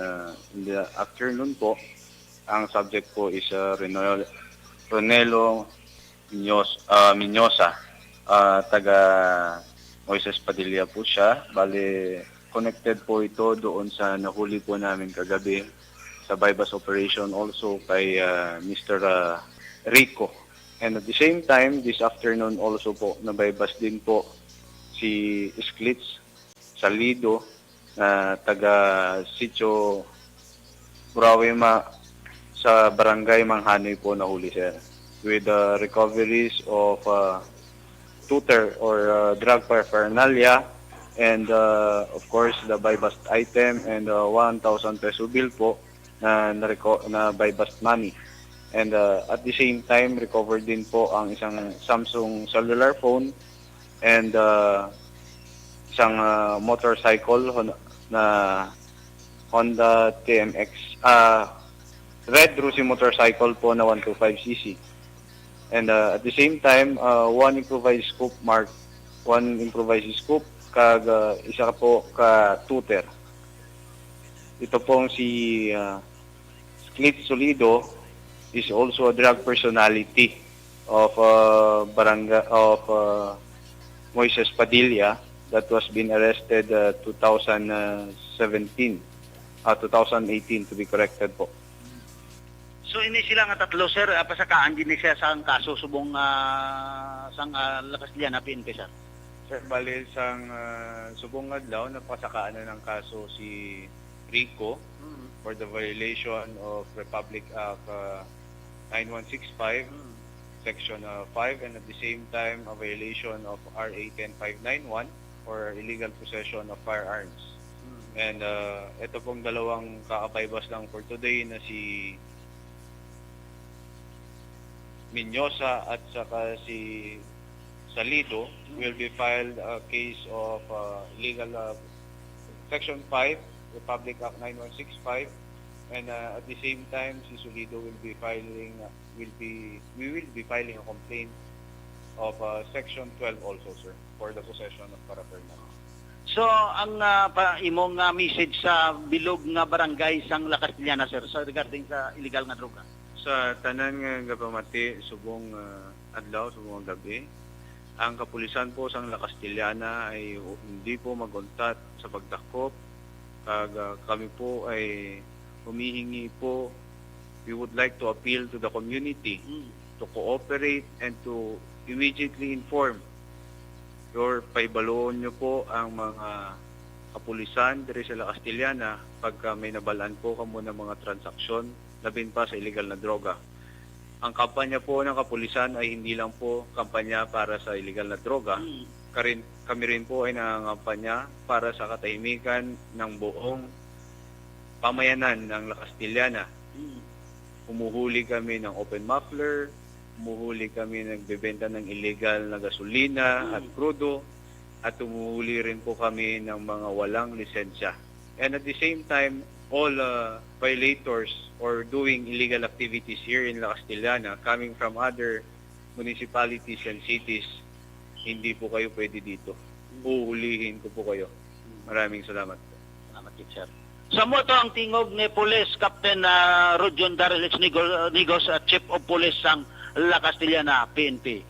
in the afternoon po. Ang subject po is Ronelo Menyosa, taga Moises Padilla po siya. Bali, connected po ito doon sa nahuli po namin kagabi sa bypass operation, also kay Mr. Rico. And at the same time, this afternoon also po, na-bypass din po si Sklitz Salido, taga Sitio Burawema, sa barangay Manghanoy po nahuli, sir, with recoveries of tutor or drug paraphernalia, and of course the bypass item, and 1,000 peso bill po na bypass money. And at the same time, recovered din po ang isang Samsung cellular phone and isang motorcycle na Honda TMX, Red Rusi motorcycle po na 125cc. And at the same time, one improvised scoop kag isa po ka tutor. Ito pong si Sklitz Solido is also a drug personality of barangay of Moises Padilla that was been arrested 2018 to be corrected po. So ini sila nga tatlo, sir, pasakaan din siya sa kaso subong sang La Castellana PNP, sir. Sir, bali sang subong adlaw napasakaan na ng kaso si Rico for the violation of Republic Act 9165 Section 5, and at the same time a violation of RA 10591 for illegal possession of firearms. And ito pong dalawang kakabaybas lang for today na si Menyosa at saka si sa Lido will be filed a case of illegal Section 5, Republic Act 9165, and at the same time, si Solido will be filing, we will be filing a complaint of Section 12 also, sir, for the possession of paraphernalia. So, ang imong message sa bilog nga barangay sang La Castellana, sir, sa regarding sa illegal nga droga? Sa tanan nga gapamati, subong adlaw, subong gabi, ang kapulisan po sang La Castellana ay hindi po maguntat sa pagdakop. Kami po ay humihingi po, we would like to appeal to the community to cooperate and to immediately inform or paibaloon nyo po ang mga kapulisan diri sa La Castellana pagka may nabalaan po kamo ng mga transaksyon labin pa sa illegal na droga. Ang kampanya po ng kapulisan ay hindi lang po kampanya para sa illegal na droga. Kami rin po ay nangangampanya para sa katahimikan ng buong pamayanan ng La Castellana. Humuhuli kami ng open muffler, humuhuli kami nagbebenta ng illegal na gasolina at crudo, at humuhuli rin po kami ng mga walang lisensya. And at the same time, all violators or doing illegal activities here in La Castellana coming from other municipalities and cities, hindi po kayo pwede dito. Uhulihin ko po kayo. Maraming salamat. Salamat, sir. Sa mo to ang tingog ni Police Captain Rodjon Darrelix Nigos, Chief of Police sang La Castellana, PNP.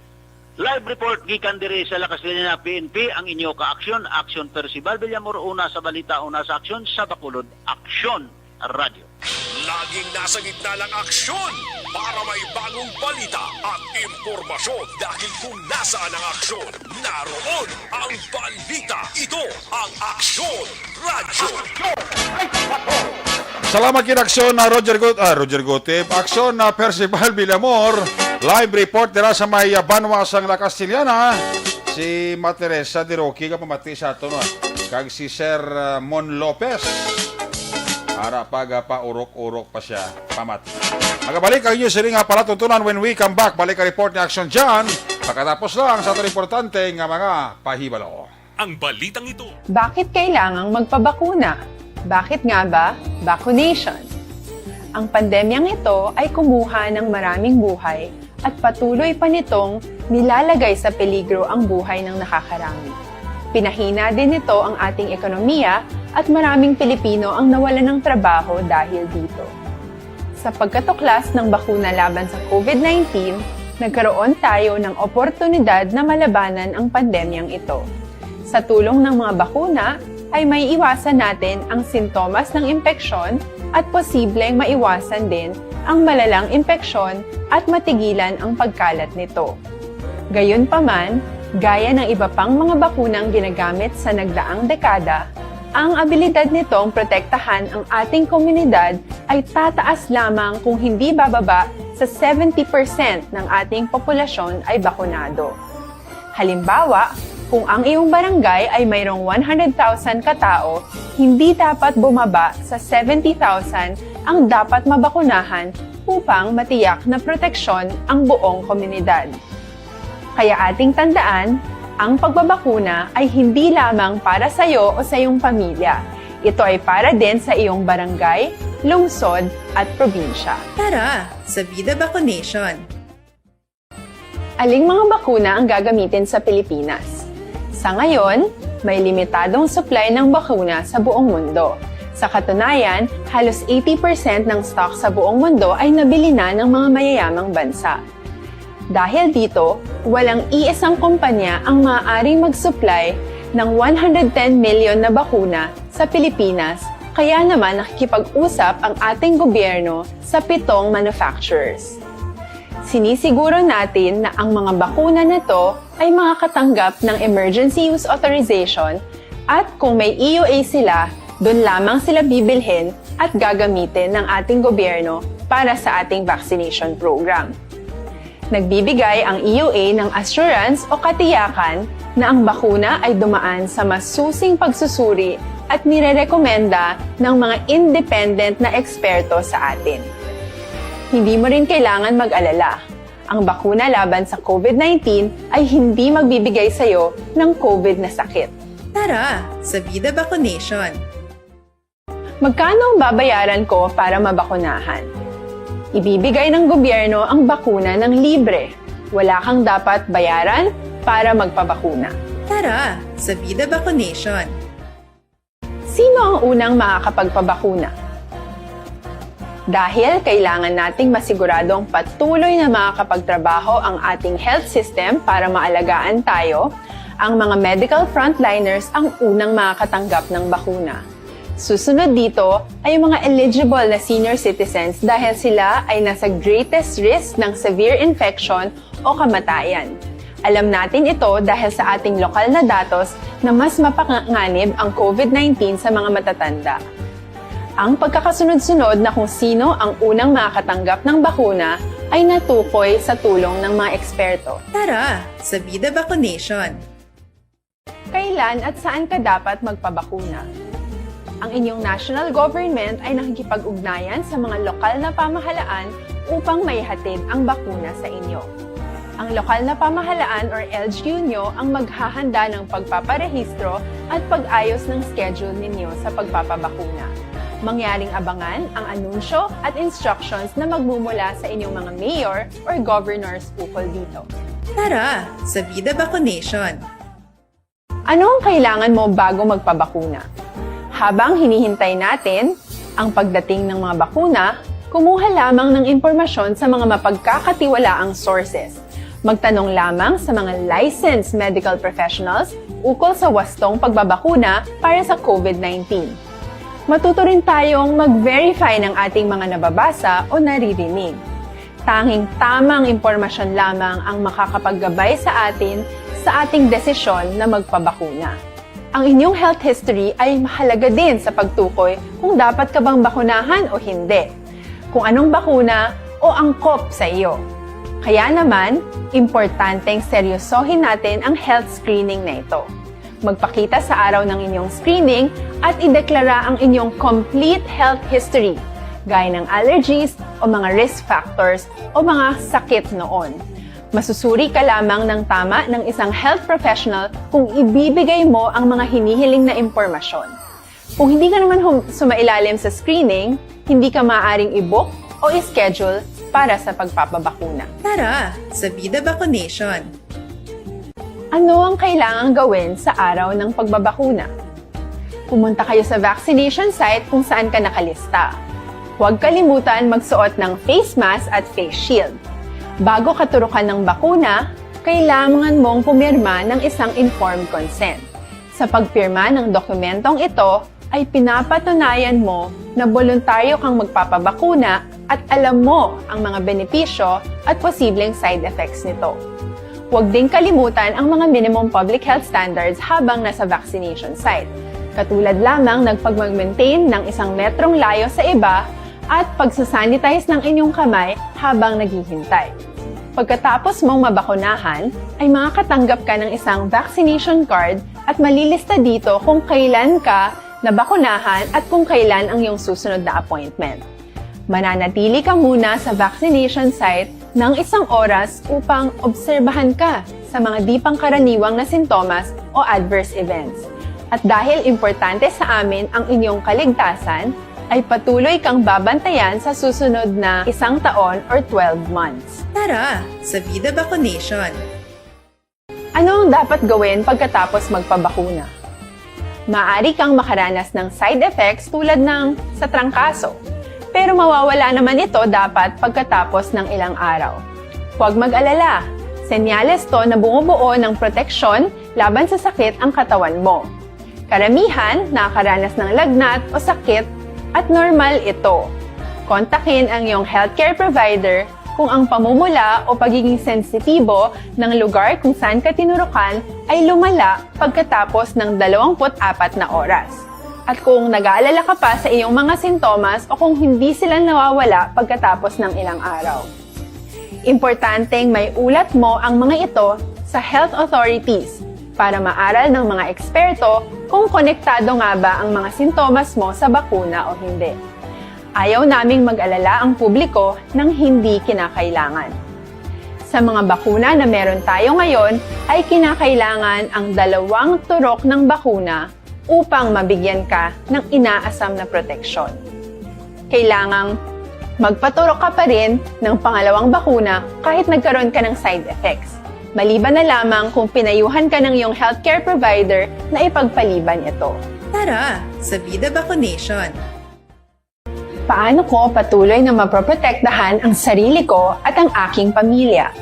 Live report gikan diri sa La Castellana, PNP, ang inyo ka-aksyon, Aksyon Percival Villamor, una sa balita, una sa aksyon, sa Bacolod, Aksyon Radio. Laging nasa gitna ng aksyon para may bagong balita at impormasyon, dahil kung nasaan ang aksyon, naroon ang balita. Ito ang Aksyon Radio. Salamat kinaksyon na Roger Gotep. Aksyon na Percival Villamor. Live report nila sa may Banwa sang La Castellana. Si Materesa de Roque ka pamati sa ito. Kag si Sir Mon Lopez. Para paurok-urok pa siya pamati. Magabalik ang inyo siling palatuntunan when we come back. Balik ang report ni Aksyon dyan. Pagkatapos lang sa ito importante nga mga pahibalo. Ang balitang ito. Bakit kailangang magpabakuna? Bakit nga ba vaccination? Ang pandemyang ito ay kumuha ng maraming buhay at patuloy pa nitong nilalagay sa peligro ang buhay ng nakakarami. Pinahina din nito ang ating ekonomiya at maraming Pilipino ang nawalan ng trabaho dahil dito. Sa pagkatuklas ng bakuna laban sa COVID-19, nagkaroon tayo ng oportunidad na malabanan ang pandemyang ito. Sa tulong ng mga bakuna, ay may iwasan natin ang sintomas ng impeksyon at posibleng maiwasan din ang malalang impeksyon at matigilan ang pagkalat nito. Gayunpaman, gaya ng iba pang mga bakunang ginagamit sa nagdaang dekada, ang abilidad nitong protektahan ang ating komunidad ay tataas lamang kung hindi bababa sa 70% ng ating populasyon ay bakunado. Halimbawa, kung ang iyong barangay ay mayroong 100,000 katao, hindi dapat bumaba sa 70,000 ang dapat mabakunahan upang matiyak na proteksyon ang buong komunidad. Kaya ating tandaan, ang pagbabakuna ay hindi lamang para sa iyo o sa iyong pamilya. Ito ay para din sa iyong barangay, lungsod at probinsya. Tara, sa Vida Vaccination! Aling mga bakuna ang gagamitin sa Pilipinas? Sa ngayon, may limitadong supply ng bakuna sa buong mundo. Sa katunayan, halos 80% ng stock sa buong mundo ay nabili na ng mga mayayamang bansa. Dahil dito, walang iisang kumpanya ang maaaring mag-supply ng 110 million na bakuna sa Pilipinas, kaya naman nakikipag-usap ang ating gobyerno sa 7 manufacturers. Sinisiguro natin na ang mga bakuna na to ay makakatanggap ng Emergency Use Authorization at kung may EUA sila, doon lamang sila bibilhin at gagamitin ng ating gobyerno para sa ating vaccination program. Nagbibigay ang EUA ng assurance o katiyakan na ang bakuna ay dumaan sa masusing pagsusuri at nirerekomenda ng mga independent na eksperto sa atin. Hindi mo rin kailangan mag-alala. Ang bakuna laban sa COVID-19 ay hindi magbibigay sa'yo ng COVID na sakit. Tara, sa Vida Vaccination. Magkano ang babayaran ko para mabakunahan? Ibibigay ng gobyerno ang bakuna ng libre. Wala kang dapat bayaran para magpabakuna. Tara, sa Vida Vaccination. Sino ang unang makakapagpabakuna? Dahil kailangan nating masiguradong patuloy na makakapagtrabaho ang ating health system para maalagaan tayo, ang mga medical frontliners ang unang makakatanggap ng bakuna. Susunod dito ay yung mga eligible na senior citizens dahil sila ay nasa greatest risk ng severe infection o kamatayan. Alam natin ito dahil sa ating lokal na datos na mas mapanganib ang COVID-19 sa mga matatanda. Ang pagkakasunod-sunod na kung sino ang unang makakatanggap ng bakuna ay natukoy sa tulong ng mga eksperto. Tara, sa Vida Vaccination. Kailan at saan ka dapat magpabakuna? Ang inyong national government ay nakikipag-ugnayan sa mga lokal na pamahalaan upang maihatid ang bakuna sa inyo. Ang lokal na pamahalaan or LGU nyo ang maghahanda ng pagpaparehistro at pag-ayos ng schedule ninyo sa pagpapabakuna. Mangyaring abangan ang anunsyo at instructions na magmumula sa inyong mga mayor or governors ukol dito. Tara, sa Vida Vaccination. Ano ang kailangan mo bago magpabakuna? Habang hinihintay natin ang pagdating ng mga bakuna, kumuha lamang ng impormasyon sa mga mapagkakatiwalaang sources. Magtanong lamang sa mga licensed medical professionals ukol sa wastong pagbabakuna para sa COVID-19. Matuto rin tayong mag-verify ng ating mga nababasa o naririnig. Tanging tamang impormasyon lamang ang makakapaggabay sa atin sa ating desisyon na magpabakuna. Ang inyong health history ay mahalaga din sa pagtukoy kung dapat ka bang bakunahan o hindi, kung anong bakuna o angkop sa iyo. Kaya naman, importanteng seryosohin natin ang health screening na ito. Magpakita sa araw ng inyong screening at ideklara ang inyong complete health history, gaya ng allergies o mga risk factors o mga sakit noon. Masusuri ka lamang ng tama ng isang health professional kung ibibigay mo ang mga hinihiling na impormasyon. Kung hindi ka naman sumailalim sa screening, hindi ka maaaring i-book o i-schedule para sa pagpapabakuna. Tara, sa Vida Vaccination. Ano ang kailangang gawin sa araw ng pagbabakuna? Pumunta kayo sa vaccination site kung saan ka nakalista. Huwag kalimutan magsuot ng face mask at face shield. Bago ka turukan ng bakuna, kailangan mong pumirma ng isang informed consent. Sa pagpirma ng dokumentong ito, ay pinapatunayan mo na voluntaryo kang magpapabakuna at alam mo ang mga benepisyo at posibleng side effects nito. Huwag din kalimutan ang mga minimum public health standards habang nasa vaccination site. Katulad lamang nagpag-maintain ng 1 metrong layo sa iba at pagsasanitize ng inyong kamay habang naghihintay. Pagkatapos mong mabakunahan, ay makakatanggap ka ng isang vaccination card at malilista dito kung kailan ka nabakunahan at kung kailan ang iyong susunod na appointment. Mananatili ka muna sa vaccination site ng 1 oras upang obserbahan ka sa mga di pangkaraniwang na sintomas o adverse events. At dahil importante sa amin ang inyong kaligtasan, ay patuloy kang babantayan sa susunod na 1 taon or 12 months. Tara, sa Vida Vaccination. Ano ang dapat gawin pagkatapos magpabakuna? Maaari kang makaranas ng side effects tulad ng sa trangkaso. Pero mawawala naman ito dapat pagkatapos ng ilang araw. Huwag mag-alala. Senyales to na bumubuo ng proteksyon laban sa sakit ang katawan mo. Karamihan nakakaranas ng lagnat o sakit at normal ito. Kontakin ang iyong healthcare provider kung ang pamumula o pagiging sensitibo ng lugar kung saan ka tinurukan ay lumala pagkatapos ng 24 na oras. At kung nag-aalala ka pa sa iyong mga sintomas o kung hindi sila nawawala pagkatapos ng ilang araw. Importanteng may ulat mo ang mga ito sa health authorities para maaral ng mga eksperto kung konektado nga ba ang mga sintomas mo sa bakuna o hindi. Ayaw naming mag-alala ang publiko ng hindi kinakailangan. Sa mga bakuna na meron tayo ngayon ay kinakailangan ang 2 turok ng bakuna upang mabigyan ka ng inaasam na proteksyon. Kailangang magpaturok ka pa rin ng pangalawang bakuna kahit nagkaroon ka ng side effects. Maliban na lamang kung pinayuhan ka ng iyong healthcare provider na ipagpaliban ito. Tara sa Vida Vaccination! Paano ko patuloy na maproprotektahan ang sarili ko at ang aking pamilya?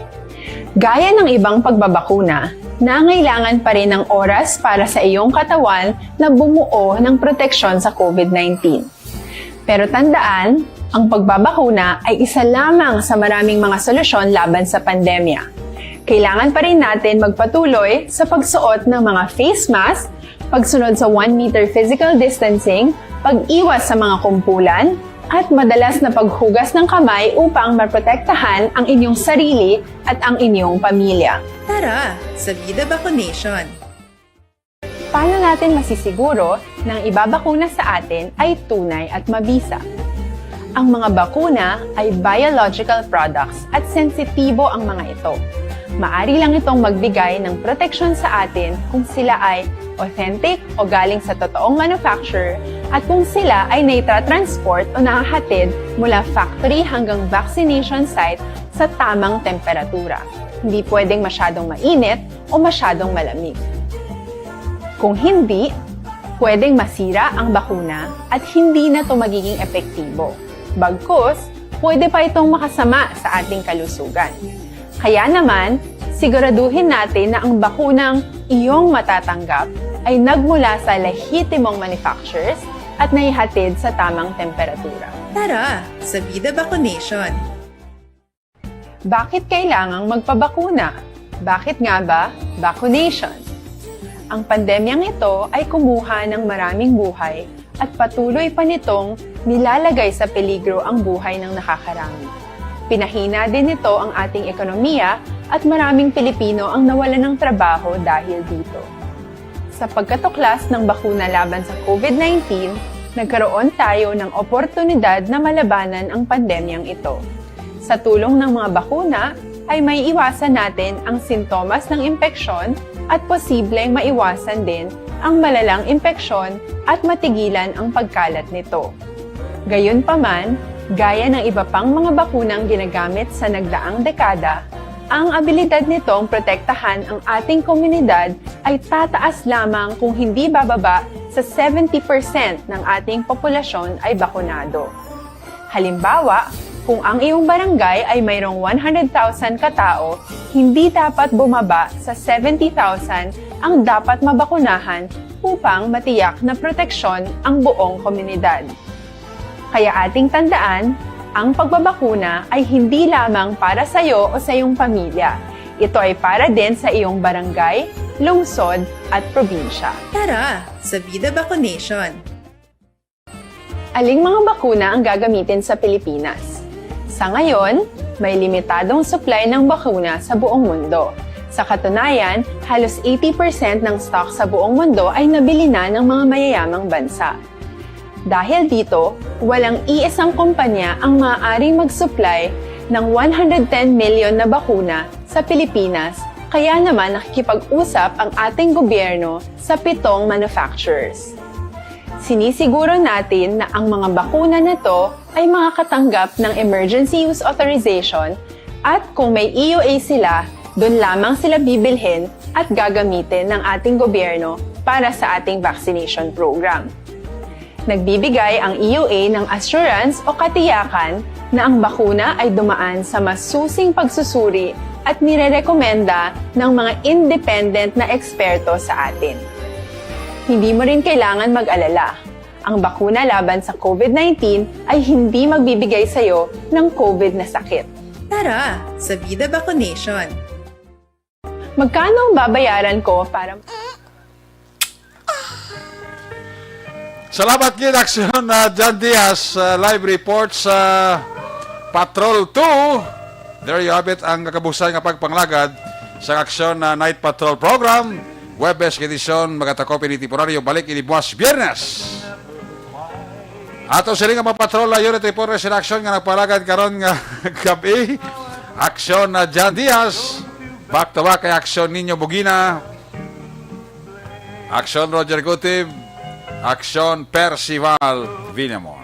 Gaya ng ibang pagbabakuna, nangailangan pa rin ng oras para sa iyong katawan na bumuo ng proteksyon sa COVID-19. Pero tandaan, ang pagbabakuna ay isa lamang sa maraming mga solusyon laban sa pandemya. Kailangan pa rin natin magpatuloy sa pagsuot ng mga face mask, pagsunod sa 1 meter physical distancing, pag-iwas sa mga kumpulan, at madalas na paghugas ng kamay upang maprotektahan ang inyong sarili at ang inyong pamilya. Tara sa Vida Vaccination! Paano natin masisiguro na ang ibabakuna sa atin ay tunay at mabisa? Ang mga bakuna ay biological products at sensitibo ang mga ito. Maari lang itong magbigay ng proteksyon sa atin kung sila ay authentic o galing sa totoong manufacturer at kung sila ay naitra-transport o nakahatid mula factory hanggang vaccination site sa tamang temperatura. Hindi pwedeng masyadong mainit o masyadong malamig. Kung hindi, pwedeng masira ang bakuna at hindi na ito magiging epektibo. Bagkus, pwede pa itong makasama sa ating kalusugan. Kaya naman, siguraduhin natin na ang bakunang iyong matatanggap ay nagmula sa lehitimong manufacturers at naihatid sa tamang temperatura. Tara sa Vida Vaccination! Bakit kailangang magpabakuna? Bakit nga ba vaccination? Ang pandemyang ito ay kumuha ng maraming buhay at patuloy pa nitong nilalagay sa peligro ang buhay ng nakakarami. Pinahina din nito ang ating ekonomiya at maraming Pilipino ang nawalan ng trabaho dahil dito. Sa pagkatuklas ng bakuna laban sa COVID-19, nagkaroon tayo ng oportunidad na malabanan ang pandemyang ito. Sa tulong ng mga bakuna, ay may iwasan natin ang sintomas ng impeksyon at posibleng maiwasan din ang malalang impeksyon at matigilan ang pagkalat nito. Gayunpaman, gaya ng iba pang mga bakunang ginagamit sa nagdaang dekada, ang abilidad nitong protektahan ang ating komunidad ay tataas lamang kung hindi bababa sa 70% ng ating populasyon ay bakunado. Halimbawa, kung ang iyong barangay ay mayroong 100,000 katao, hindi dapat bumaba sa 70,000 ang dapat mabakunahan upang matiyak na proteksyon ang buong komunidad. Kaya ating tandaan, ang pagbabakuna ay hindi lamang para sa iyo o sa iyong pamilya. Ito ay para din sa iyong barangay, lungsod at probinsya. Tara sa Vida Vaccination! Aling mga bakuna ang gagamitin sa Pilipinas? Sa ngayon, may limitadong supply ng bakuna sa buong mundo. Sa katunayan, halos 80% ng stock sa buong mundo ay nabili na ng mga mayayamang bansa. Dahil dito, walang iisang kumpanya ang maaaring mag-supply ng 110 million na bakuna sa Pilipinas, kaya naman nakikipag-usap ang ating gobyerno sa 7 manufacturers. Sinisiguro natin na ang mga bakuna na to ay makakatanggap ng Emergency Use Authorization at kung may EUA sila, doon lamang sila bibilhin at gagamitin ng ating gobyerno para sa ating vaccination program. Nagbibigay ang EUA ng assurance o katiyakan na ang bakuna ay dumaan sa masusing pagsusuri at nirerekomenda ng mga independent na eksperto sa atin. Hindi mo rin kailangan mag-alala. Ang bakuna laban sa COVID-19 ay hindi magbibigay sa iyo ng COVID na sakit. Tara sa Vida Vaccination! Magkano ang babayaran ko para... Salamat gid aksyon na John Diaz, live report sa Patrol 2. There you have it, ang kakabusay nga pagpanglagad sa aksyon na Night Patrol Program. Webes edisyon magatakopi ni Tiporario balik ini buwas Biyernes. Ato sila nga mapatrol la unit report sa aksyon nga nagpalagad karon nga gabi. Aksyon na Jan Diaz. Back to back kay Aksyon Nino Bugina. Aksyon Roger Gutib. Aksyon Percival Villamor.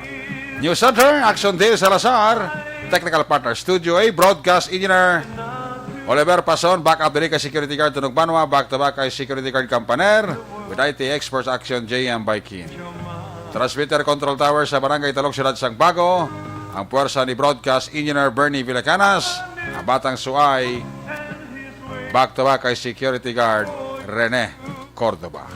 News Center, Aksyon Dale Salazar. Technical Partner Studio A, Broadcast Engineer Oliver Pason. Back up dali kay Security Guard Tunog Banwa. Back to back kay Security Guard Campaner. With IT Experts Action JM Baikin. Transmitter Control Tower sa Barangay Talog, Siyudad Sangbago. Ang puwersa ni Broadcast Engineer Bernie Villacanas. Ang Batang Suay. Back to back kay Security Guard Rene Cordoba.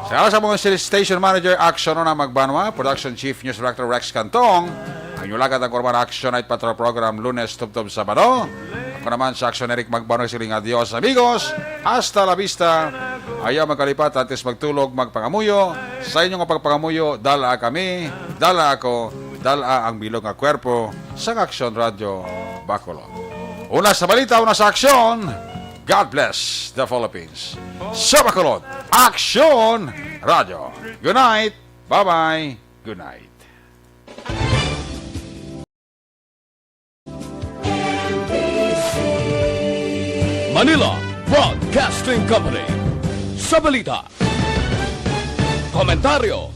Sa mga Station Manager Action na Magbanwa, Production Chief News Director Rex Cantong. Ang iulagat ang Korban Action Night Patrol Program Lunes, Tubtob, Sabado. Ako naman sa Action Eric Magbanwa, siling adios amigos. Hasta la vista. Ayaw magkalipat, atis magtulog, magpangamuyo. Sa inyong pagpangamuyo, dala kami, dala ako, dala ang bilog nga kwerpo sa Action Radio Bacolod. Una sa balita, una sa aksyon. God bless the Philippines. Sa Bacolod, Action Radio. Good night. Bye-bye. Good night. Manila Broadcasting Company. Sa balita. Komentaryo.